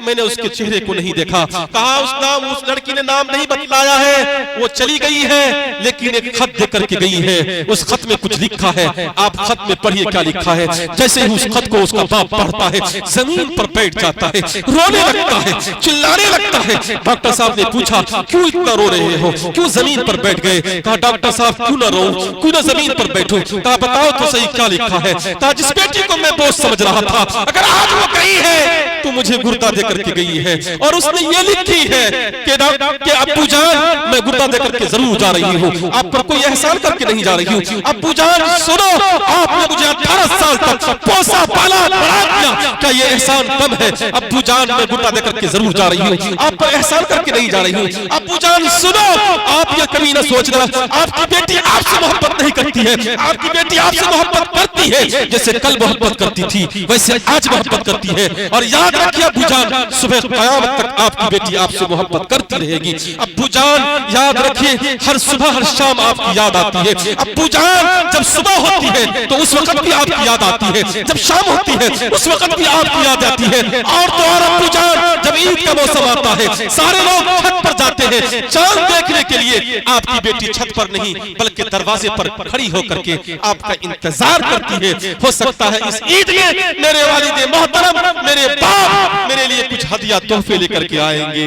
मैंने उसके चेहरे को नहीं देखा। कहा उस लड़की ने नाम नहीं बतलाया है, वो चली गई है, लेकिन एक खत दे करके गई है, उस खत में कुछ लिखा है, आप खत में पढ़िए क्या लिखा है। जैसे ही उस खत को उसका बाप पढ़ता है, जमीन पर बैठ जाता है, रोने लगता है, चिल्लाने लगता है। डॉक्टर साहब ने पूछा क्यों इतना रो रहे हो, क्यों जमीन पर बैठ गए। कहा डॉक्टर साहब क्यों ना रो, क्यों ना जमीन पर बैठो। कहा बताओ तो सही क्या लिखा है। कहा जिस बेटी को मैं बोझ समझ रहा था, अगर आज वो गई है तो मुझे गुर्दा दे करके गई है, और उसने ये लिखी है कि अब्बू जान मैं गुर्दा दे करके जरूर जा रही हूँ, आप पर कोई एहसान करके नहीं जा रही हूँ। अब्बू जान सुनो, आपने मुझे 18 साल तक पोसा पाला बड़ा किया, क्या ये एहसान कम है। अब्बू जान मैं गुर्दा दे करके जरूर जा रही हूँ, आप पर एहसान करके नहीं जा रही हूँ। अब्बू जान सुनो, आप ये कभी ना सोचना आपकी बेटी आपसे मोहब्बत नहीं करती है, आपकी बेटी आपसे मोहब्बत करती है, जैसे कल मोहब्बत करती थी वैसे आज मोहब्बत करती है। और याद रखिए अब्बू जान सुबह क़यामत तक आपकी बेटी आपसे मोहब्बत करती रहेगी। अब्बू जान याद रखिए हर सुबह हर शाम आपकी याद आती है। अब्बू जान जब सुबह होती है तो उस वक्त भी आपकी याद आती है, जब शाम होती है उस वक्त भी आपकी याद आती है। और तो और अब्बू जान जब ईद का मौसम आता है, सारे लोग छत पर जाते हैं चांद देखने के लिए, आपकी बेटी छत पर नहीं बल्कि दरवाजे पर खड़ी होकर के आपका इंतजार करती है। हो सकता है इस ईद में मेरे वालिद मोहतरम, मेरे बाप मेरे लिए कुछ हदिया तोहफे लेकर के आएंगे।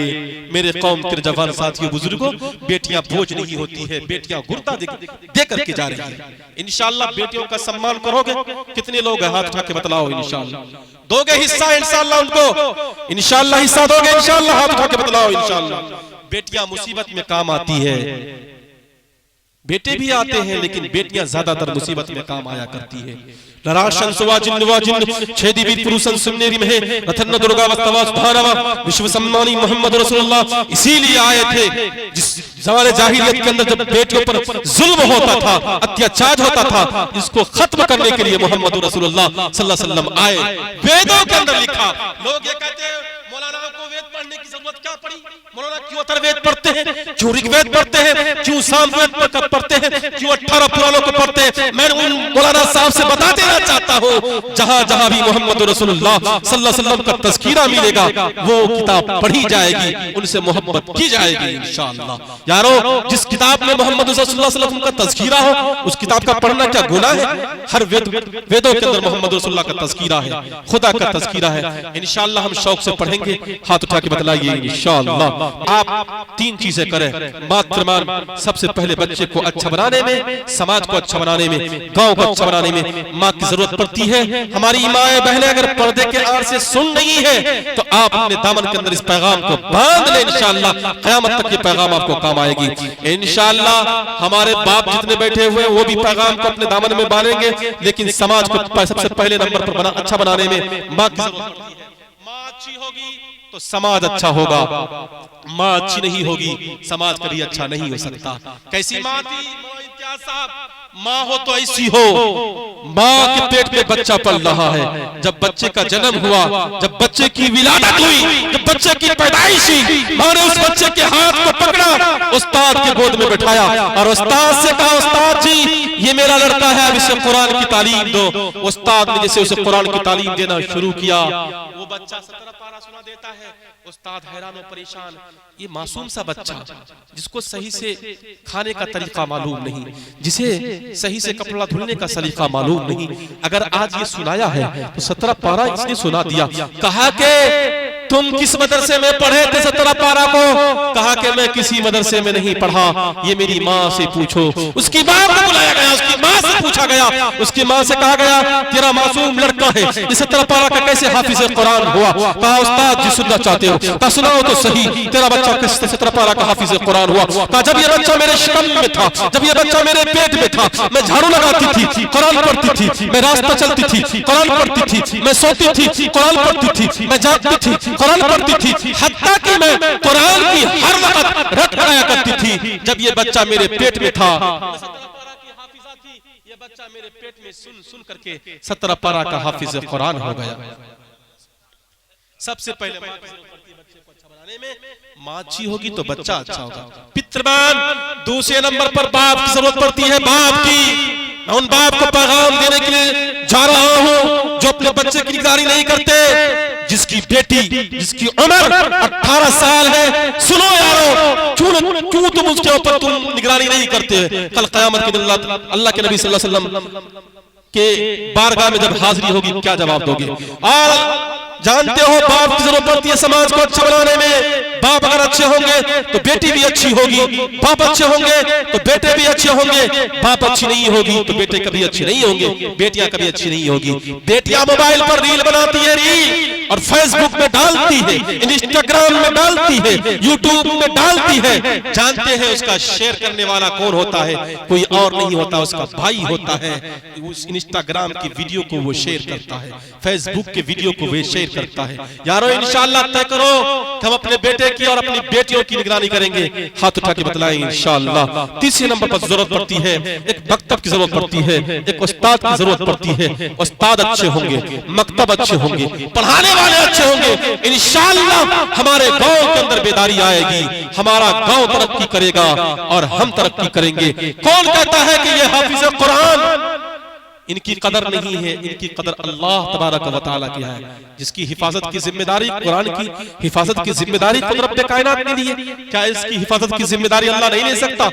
मेरे कौम के जवान साथियों बुजुर्गों, बेटियां बोझ नहीं होती है, बेटियां गुर्दा दे करके जा रही है। इंशाअल्लाह बेटियों का सम्मान करोगे। कितने लोग हाथ उठा के बतलाओ, इंशाअल्लाह दोगे हिस्सा, इंशाअल्लाह उनको इंशाअल्लाह हिस्सा दोगे, इंशाअल्लाह हाथ उठा के बतलाओ। इंशाअल्लाह बेटियां मुसीबत में काम आती है, बेटे भी आते हैं लेकिन बेटियां ज्यादातर मुसीबत में काम आया करती है। लराशन सुवाजिन छेदी बीत पुरुषन सुन्नेरी में रतन दुर्गा वस्तवा सुभानवा विश्व सम्मानी मोहम्मद रसूलुल्लाह इसीलिए आए थे। जिस ज़माने जाहिलियत के अंदर जब बेटियों पर जुल्म होता था, अत्याचार होता था, इसको खत्म करने के लिए मोहम्मद रसूलुल्लाह सल्लल्लाहु अलैहि वसल्लम आए। वेदों के अंदर लिखा, लोग ये कहते हैं मौलाना को वेद पढ़ने की जरूरत क्या पड़ी, मौलाना क्यों अथर्ववेद पढ़ते हैं, क्यों ऋग्वेद पढ़ते हैं, क्यों सामवेद पढ़ते हैं, क्यों 18 पुराणों को पढ़ते हैं। मैं उन मौलाना साहब से बता देना चाहता हूँ, जहां जहां भी मोहम्मद रसूलुल्लाह सल्लल्लाहु अलैहि वसल्लम का तज़किरा मिलेगा वो किताब पढ़ी जाएगी, उनसे मोहब्बत की जाएगी इंशाअल्लाह। यारो जिस किताब में मोहम्मद रसूलुल्लाह सल्लल्लाहु अलैहि वसल्लम का तज़किरा हो, उस किताब का पढ़ना क्या गुनाह है। हर वेदों के अंदर मोहम्मद रसूलुल्लाह का तज़किरा है, खुदा का तज़किरा है। इंशाअल्लाह हम शौक से पढ़ेंगे। हाथ उठा के बतलाइए इंशाअल्लाह। आप 3 चीजें करें। मातृमान सबसे पहले बच्चे को अच्छा बनाने में, समाज को अच्छा बनाने में, गांव को अच्छा बनाने में माँ की जरूरत पड़ती है। हमारी माएं बहनें अगर पर्दे के आड़ से सुन नहीं है तो आप अपने दामन के अंदर इस पैगाम को बांध लें। इंशाअल्लाह क़यामत तक ये पैगाम आपको काम आएगी इंशाअल्लाह। हमारे बाप जितने बैठे हुए हैं वो भी पैगाम को अपने दामन में बांधेंगे, लेकिन समाज को सबसे पहले नंबर पर अच्छा बनाने में माँ की जरूरत पड़ती है। माँ अच्छी होगी तो समाज अच्छा होगा, माँ अच्छी नहीं होगी समाज कभी अच्छा नहीं हो सकता। कैसी माँ थी इम्तियाज साहब, माँ हो तो ऐसी हो, माँ के पेट में बच्चा पल रहा है, जब बच्चे का जन्म हुआ, जब बच्चे की विलादत हुई, जब बच्चे की पैदाइश हुई, माँ ने उस बच्चे के हाथ को पकड़ा, उस्ताद के गोद में बैठाया और उस्ताद से कहा उस्ताद जी ये मेरा लड़का है, अब इसे कुरान की तालीम दो। उस्ताद ने जैसे उसे कुरान की तालीम देना शुरू किया, वो बच्चा 17 पारा सुना देता है। उस्ताद हैरान और परेशान, ये मासूम सा बच्चा जिसको सही से खाने का तरीका मालूम नहीं, जिसे सही से कपड़ा धुलने का सलीका मालूम नहीं, अगर आज ये सुनाया है तो 17 पारा इसने सुना दिया। कहा के तुम किस मदरसे में पढ़े थे 17 पारा को? कहा कि मैं किसी मदरसे में नहीं पढ़ा, ये मेरी माँ से पूछो। उसकी माँ को बुलाया गया, उसकी माँ से पूछा गया, उसकी माँ से कहा गया तेरा मासूम लड़का है, ये 17 पारा का कैसे हाफिज कुरान हुआ? कहा उस्ताद जी सुनना चाहते हो? कहा सुनाओ तो सही, तेरा बच्चा कैसे 17 पारा का हाफिज कुरान हुआ? कहा जब ये बच्चा मेरे शिकम में था, जब ये बच्चा मेरे पेट में था, मैं झाड़ू लगाती थी, कुरान पढ़ती थी, मैं रास्ता चलती थी, कुरान पढ़ती थी, मैं सोती थी, कुरान पढ़ती थी, मैं जागती थी, कुरान पढ़ती थी, हत्ता कि मैं कुरान की हर वक्त रट पढ़ाया करती थी। जब ये बच्चा मेरे पेट में था, ये बच्चा मेरे पेट में सुन सुन करके 17 पारा का हाफिज कुरान हो गया। सबसे पहले माँ की जरूरत पड़ती है बच्चे को अच्छा बनाने में, माँ अच्छी होगी तो बच्चा अच्छा होगा। पितृमान दूसरे नंबर पर बाप की जरूरत पड़ती है, बाप की। मैं उन बाप को पैगाम देने के लिए जा रहा हूं जो अपने बच्चे की निगरानी नहीं करते, जिसकी बेटी जिसकी उम्र 18 साल है, सुनो यारो, क्यों तुम उसके ऊपर तुम निगरानी नहीं करते? कल क़यामत के दिन अल्लाह के नबी सल्लल्लाहु अलैहि वसल्लम के बारगाह में जब हाजिरी होगी क्या जवाब दोगे? और जानते हो बाप की जरूरत पड़ती है समाज को अच्छा बनाने में। बाप अगर अच्छे होंगे तो बेटी भी अच्छी होगी, बाप अच्छे होंगे तो बेटे भी अच्छे होंगे, बाप अच्छी नहीं होगी तो बेटे कभी अच्छे नहीं होंगे, बेटियां कभी अच्छी नहीं होगी। बेटियां मोबाइल पर रील बनाती है, रील, और फेसबुक में डालती है, इंस्टाग्राम में डालती है, यूट्यूब में डालती है। जानते हैं उसका शेयर करने वाला कौन होता है? कोई और नहीं होता, उसका भाई होता है। उस इंस्टाग्राम की वीडियो को वो शेयर करता है, फेसबुक के वीडियो को वो शेयर करता है। यारो इंशाअल्लाह तय करो कि हम अपने बेटे की और अपनी बेटियों की निगरानी करेंगे। हाथ उठा के बतलाएं इंशाअल्लाह। तीसरे नंबर पर जरूरत पड़ती है एक मकतब की जरूरत पड़ती है, एक उस्ताद की जरूरत पड़ती है। उस्ताद अच्छे होंगे, मकतब अच्छे होंगे, पढ़ाने वाले अच्छे होंगे, इंशाअल्लाह हमारे गांव के अंदर बेदारी आएगी, हमारा गांव तरक्की करेगा और हम तरक्की करेंगे। कौन कहता है कि ये हाफिज कुरान इनकी कदर नहीं है? इनकी कदर अल्लाह तबारक व तआला की है, जिसकी हिफाजत की जिम्मेदारी, कुरान की हिफाजत की जिम्मेदारी खुद रब्बे कायनात ने दी है। क्या इसकी हिफाजत की जिम्मेदारी अल्लाह नहीं ले सकता?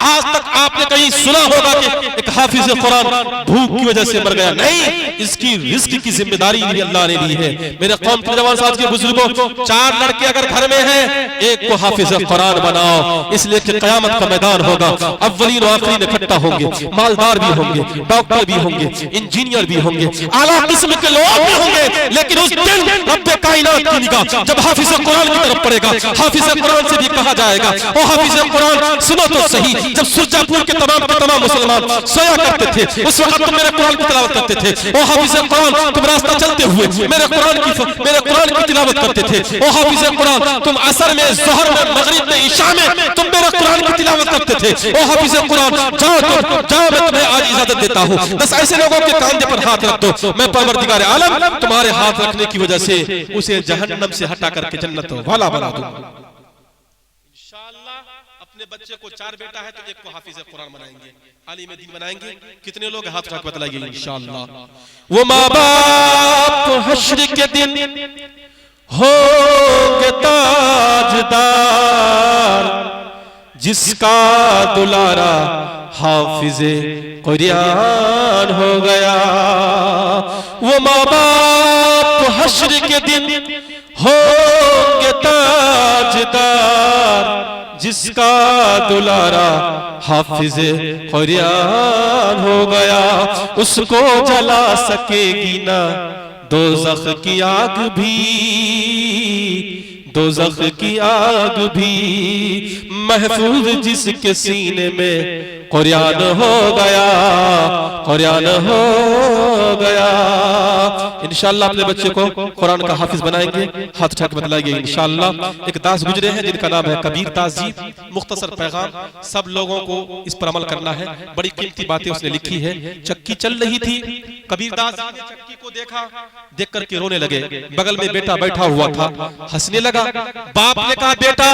आज तक आपने कहीं सुना होगा कि एक हाफिज कुरान भूख की वजह से मर गया? नहीं, इसकी रिस्क की जिम्मेदारी भी अल्लाह ने दी है। मेरे कौम के जवान साथ के बुजुर्गों, 4 लड़के अगर घर में हैं, एक को हाफिज कुरान बनाओ, इसलिए कि क़यामत का मैदान होगा, अव्वलीन और आखिरीन इकट्ठा होंगे, मालदार भी होंगे, डॉक्टर भी होंगे, इंजीनियर भी होंगे, आला किस्म के लोग भी होंगे, लेकिन उस दिन रब्बे कायनात की निगाह जब हाफिज कुरान की तरफ पड़ेगा, हाफिज कुरान से भी कहा जाएगा ओ हाफिज कुरान सुनो तो सही, जब सुरजापुर के तमाम मुसलमान सोया करते थे उस वक्त तुम मेरे कुरान की तिलावत करते थे। ओ हाफिज कुरान तुम रास्ता चलते हुए मेरे कुरान की तिलावत करते थे। ओ हाफिज कुरान तुम असर में, ज़ोहर में, मगरिब में, इशा में तुम मेरे कुरान की तिलावत करते थे। ओ हाफिज कुरान जाओ मैं तुम्हें आज इजाजत देता हूँ। बस ऐसे लोगों के कांधे पर हाथ रख दो, मैं परवरदिगार आलम तुम्हारे हाथ रखने की वजह से उसे जहन्नम से हटा करके जन्नत वाला बना दूंगा। इंशाअल्लाह अपने बच्चे को 4 बेटा है तो एक को हाफिज कुरान बनाएंगे, आलिम दीन बनाएंगे। कितने लोग हाथ उठा के बतलाइए इंशाअल्लाह। वो माँ बाप हश्र के दिन होंगे ताजदार, जिसका दुलारा हाफिजे कुरान हो गया। वो माँ बाप हश्र के दिन होंगे ताजदार, जिसका दुलारा हाफिजे कुरान हो गया। उसको जला सकेगी ना दोज़ख की आग भी, दोज़ख की आग भी, महफूज जिसके सीने में कुरान हो गया, कुरान हो गया। इंशाअल्लाह अपने बच्चे को कुरान का हाफिज बनाएंगे, हाथ उठा के बतलाएंगे इंशाअल्लाह। एक दास गुजरे हैं जिनका नाम है कबीर दास जी। मुख्तसर पैगाम, सब लोगों को इस पर अमल करना है। बड़ी कीमती बातें उसने लिखी है। चक्की चल रही थी, कबीर दास जी ने चक्की को देखा, देख करके रोने लगे। बगल में बेटा बैठा हुआ था, हंसने लगा। बाप ने कहा बेटा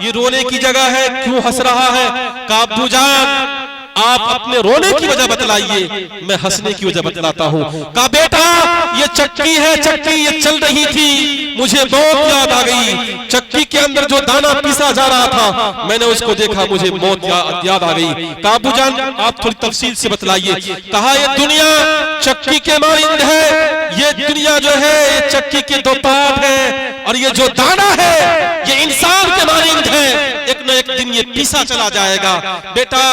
ये रोने की जगह है, क्यों हंस रहा है? कहा अब्बू जान आप अपने रोने की वजह बतलाइए, मैं हंसने की वजह बतलाता हूँ। कहा बेटा ये चक्की है, चक्की ये चल रही थी, मुझे मौत याद आ गई। चक्की के अंदर जो दाना पीसा जा रहा था, मैंने उसको देखा, मुझे मौत याद आ गई। कहा अब्बू जान आप थोड़ी तफसील से बतलाइए। कहा ये दुनिया चक्की के मानिंद है, ये दुनिया जो है ये चक्की के दो पार्ट है, और ये जो दाना है ये इंसान के मानिंद है। एक न एक दिन ये पीसा चला जाएगा बेटा,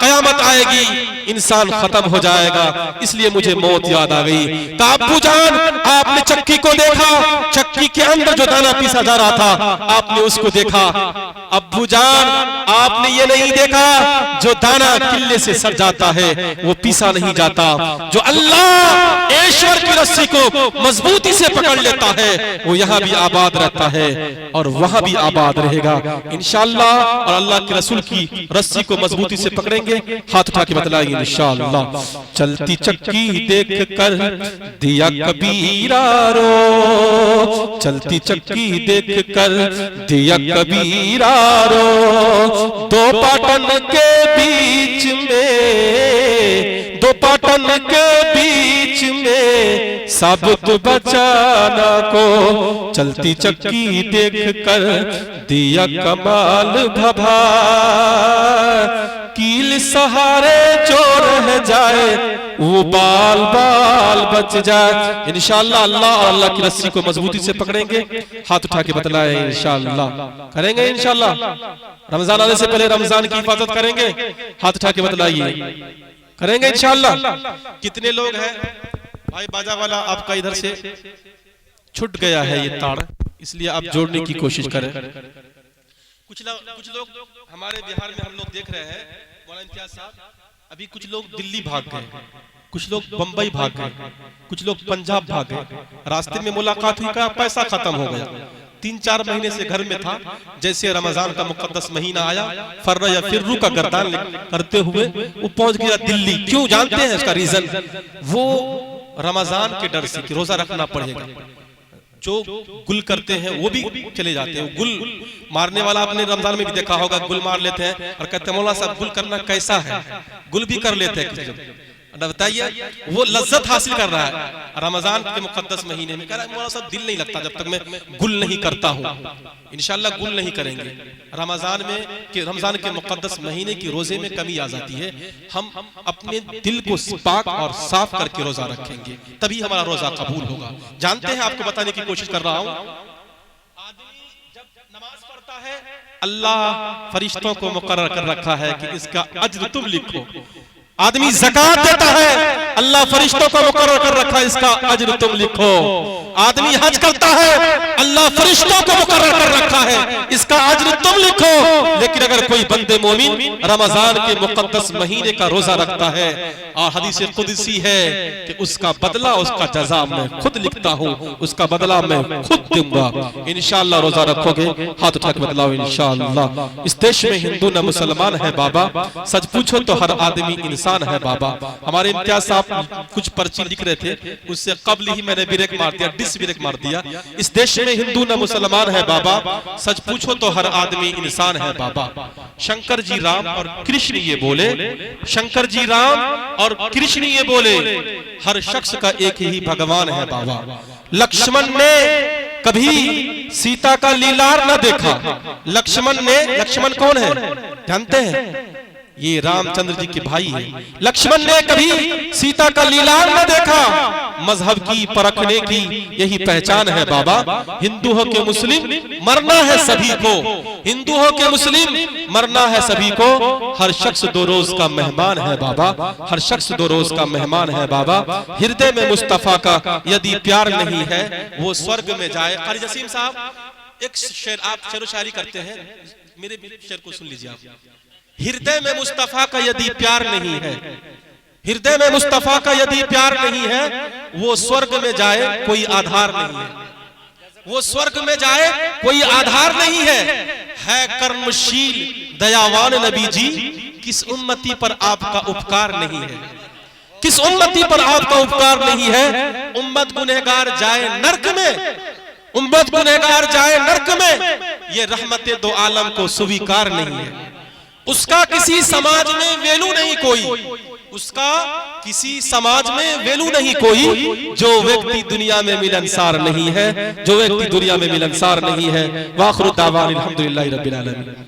कयामत आएगी, इंसान खत्म हो जाएगा, इसलिए मुझे मौत याद आ गई। कहा अब्बू जान आपने चक्की को देखा, चक्की के अंदर जो दाना पीसा जा रहा था आपने उसको देखा। अब्बू जान आपने ये नहीं देखा जो दाना किले से सड़ जाता है वो पीसा नहीं जाता, जो अल्लाह ईश्वर की रस्सी को मजबूती से पकड़ लेता है वो यहाँ भी आबाद रहता है और वहां भी आबाद रहेगा इंशाअल्लाह। और अल्लाह के रसूल की रस्सी को मजबूती से पकड़ेंगे, हाथ उठा के बतलाएंगे इंशाअल्लाह। चलती चक्की देख कर दिया कबीरा रो, चलती चक्की देख कर दिया कबीरा रो, दो पाटन के बीच में, दो पाटन के बीच में साबुत बचाना को, चलती चक्की देख कर दिया कमाल भभा, कील सहारे जो रह जाए वो बाल बाल बच जाए इंशाअल्लाह। अल्लाह और अल्लाह की रस्सी को मजबूती से पकड़ेंगे, हाथ उठा के बतलाए इंशाअल्लाह, करेंगे इंशाअल्लाह। रमजान आने से पहले रमजान की हिफाजत करेंगे, हाथ उठा के बतलाइए, करेंगे इंशाअल्लाह। कितने लोग हैं भाई? बाजा वाला आपका इधर से छूट गया है ये तार, इसलिए आप जोड़ने की कोशिश करें। कुछ लोग हमारे बिहार में हम लोग देख रहे हैं मौलाना इम्तियाज साहब, अभी कुछ लोग दिल्ली भाग गए, कुछ लोग बंबई भाग गए, कुछ लोग पंजाब भाग गए। रास्ते में मुलाकात हुई, का पैसा खत्म हो गया, 3-4 महीने से घर में था। जैसे रमजान का मुकद्दस महीना आया, फर्रा या फिर्रू का गर्दान करते हुए वो पहुंच गया दिल्ली। क्यों जानते हैं उसका रीजन? वो रमजान के डर से कि रोजा रखना पड़ेगा। जो गुल करते हैं वो भी चले जाते हैं, गुल मारने वाला आपने रमजान में भी देखा होगा, गुल मार लेते हैं और कहते हैं मौलाना साहब गुल करना कैसा है, गुल भी कर लेते हैं। बताइए वो लज्जत हासिल कर रहा है रमजान के मुकद्दस महीने में, कह रहा है मौलाना साहब दिल नहीं लगता जब तक मैं गुल नहीं करता हूँ। इंशाल्लाह गुल नहीं करेंगे रमजान में, कि रमजान के मुकद्दस महीने की रोजे में कमी आ जाती है। हम अपने दिल को पाक और साफ करके रोजा रखेंगे, तभी हमारा रोजा कबूल होगा। जानते हैं, आपको बताने की कोशिश कर रहा हूँ, आदमी जब नमाज पढ़ता है अल्लाह फरिश्तों को मुकर्रर कर रखा है कि इसका अज्र तुम लिखो। आदमी ज़कात देता है, अल्लाह फरिश्तों को मुकर्रर कर रखा है, इसका अज्र तुम लिखो। आदमी हज करता है, अल्लाह फरिश्तों को मुकर्रर कर रखा है, इसका अज्र तुम लिखो। लेकिन अगर कोई बंदे मोमिन रमजान के मुकद्दस महीने का रोजा रखता है, और हदीस कुदसी है कि उसका बदला, उसका जज़ा मैं खुद लिखता हूँ, उसका बदला मैं खुद दूंगा। इंशाअल्लाह रोजा रखोगे, हाथ उठा के बतलाओ इंशाअल्लाह। इस देश में हिंदू न मुसलमान है बाबा, सच पूछो तो हर आदमी इंसान है बाबा। हमारे इम्तियाज साहब कुछ पर्ची लिख रहे थे, उससे कबल ही मैंने ब्रेक मार दिया, डिस ब्रेक मार दिया। इस देश में हिंदू न मुसलमान है बाबा, सच पूछो तो हर आदमी इंसान है बाबा। शंकर जी राम और कृष्ण ये बोले, शंकर जी राम और कृष्ण ये बोले, हर शख्स का एक ही भगवान है बाबा। लक्ष्मण ने कभी सीता का लीलार न देखा। लक्ष्मण ने, लक्ष्मण कौन है जानते हैं? ये रामचंद्र जी के भाई है। लक्ष्मण ने कभी सीता का लीलार न देखा। मजहब की परखने की यही पहचान है बाबा। हिंदू हो के मुस्लिम मरना है सभी को, हिंदू हो के मुस्लिम मरना है सभी को। हर शख्स 2 रोज का मेहमान है बाबा, हर शख्स 2 रोज का मेहमान है बाबा। हृदय में मुस्तफा का यदि प्यार नहीं है वो स्वर्ग में जाए। कारी जसीम साहब एक शेर, आप शेरो शायरी करते हैं, मेरे शेर को सुन लीजिए आप। हृदय में मुस्तफा का यदि प्यार नहीं है, हृदय में मुस्तफा का यदि प्यार नहीं है वो स्वर्ग में जाए कोई आधार नहीं है, वो स्वर्ग में जाए कोई आधार नहीं है कर्मशील दयावान नबी जी, किस उम्मती पर आपका उपकार नहीं है, किस उम्मती पर आपका उपकार नहीं है। उम्मत गुनहगार जाए नर्क में, उम्मत गुनहगार जाए नर्क में, ये रहमते दो आलम को स्वीकार नहीं है। उसका किसी समाज में वैल्यू नहीं कोई, उसका किसी समाज में वैल्यू नहीं कोई जो व्यक्ति दुनिया में मिलनसार नहीं है, जो व्यक्ति दुनिया में मिलनसार नहीं है। वाखिरु दावाना अल्हम्दुलिल्लाहि रब्बिल आलमीन।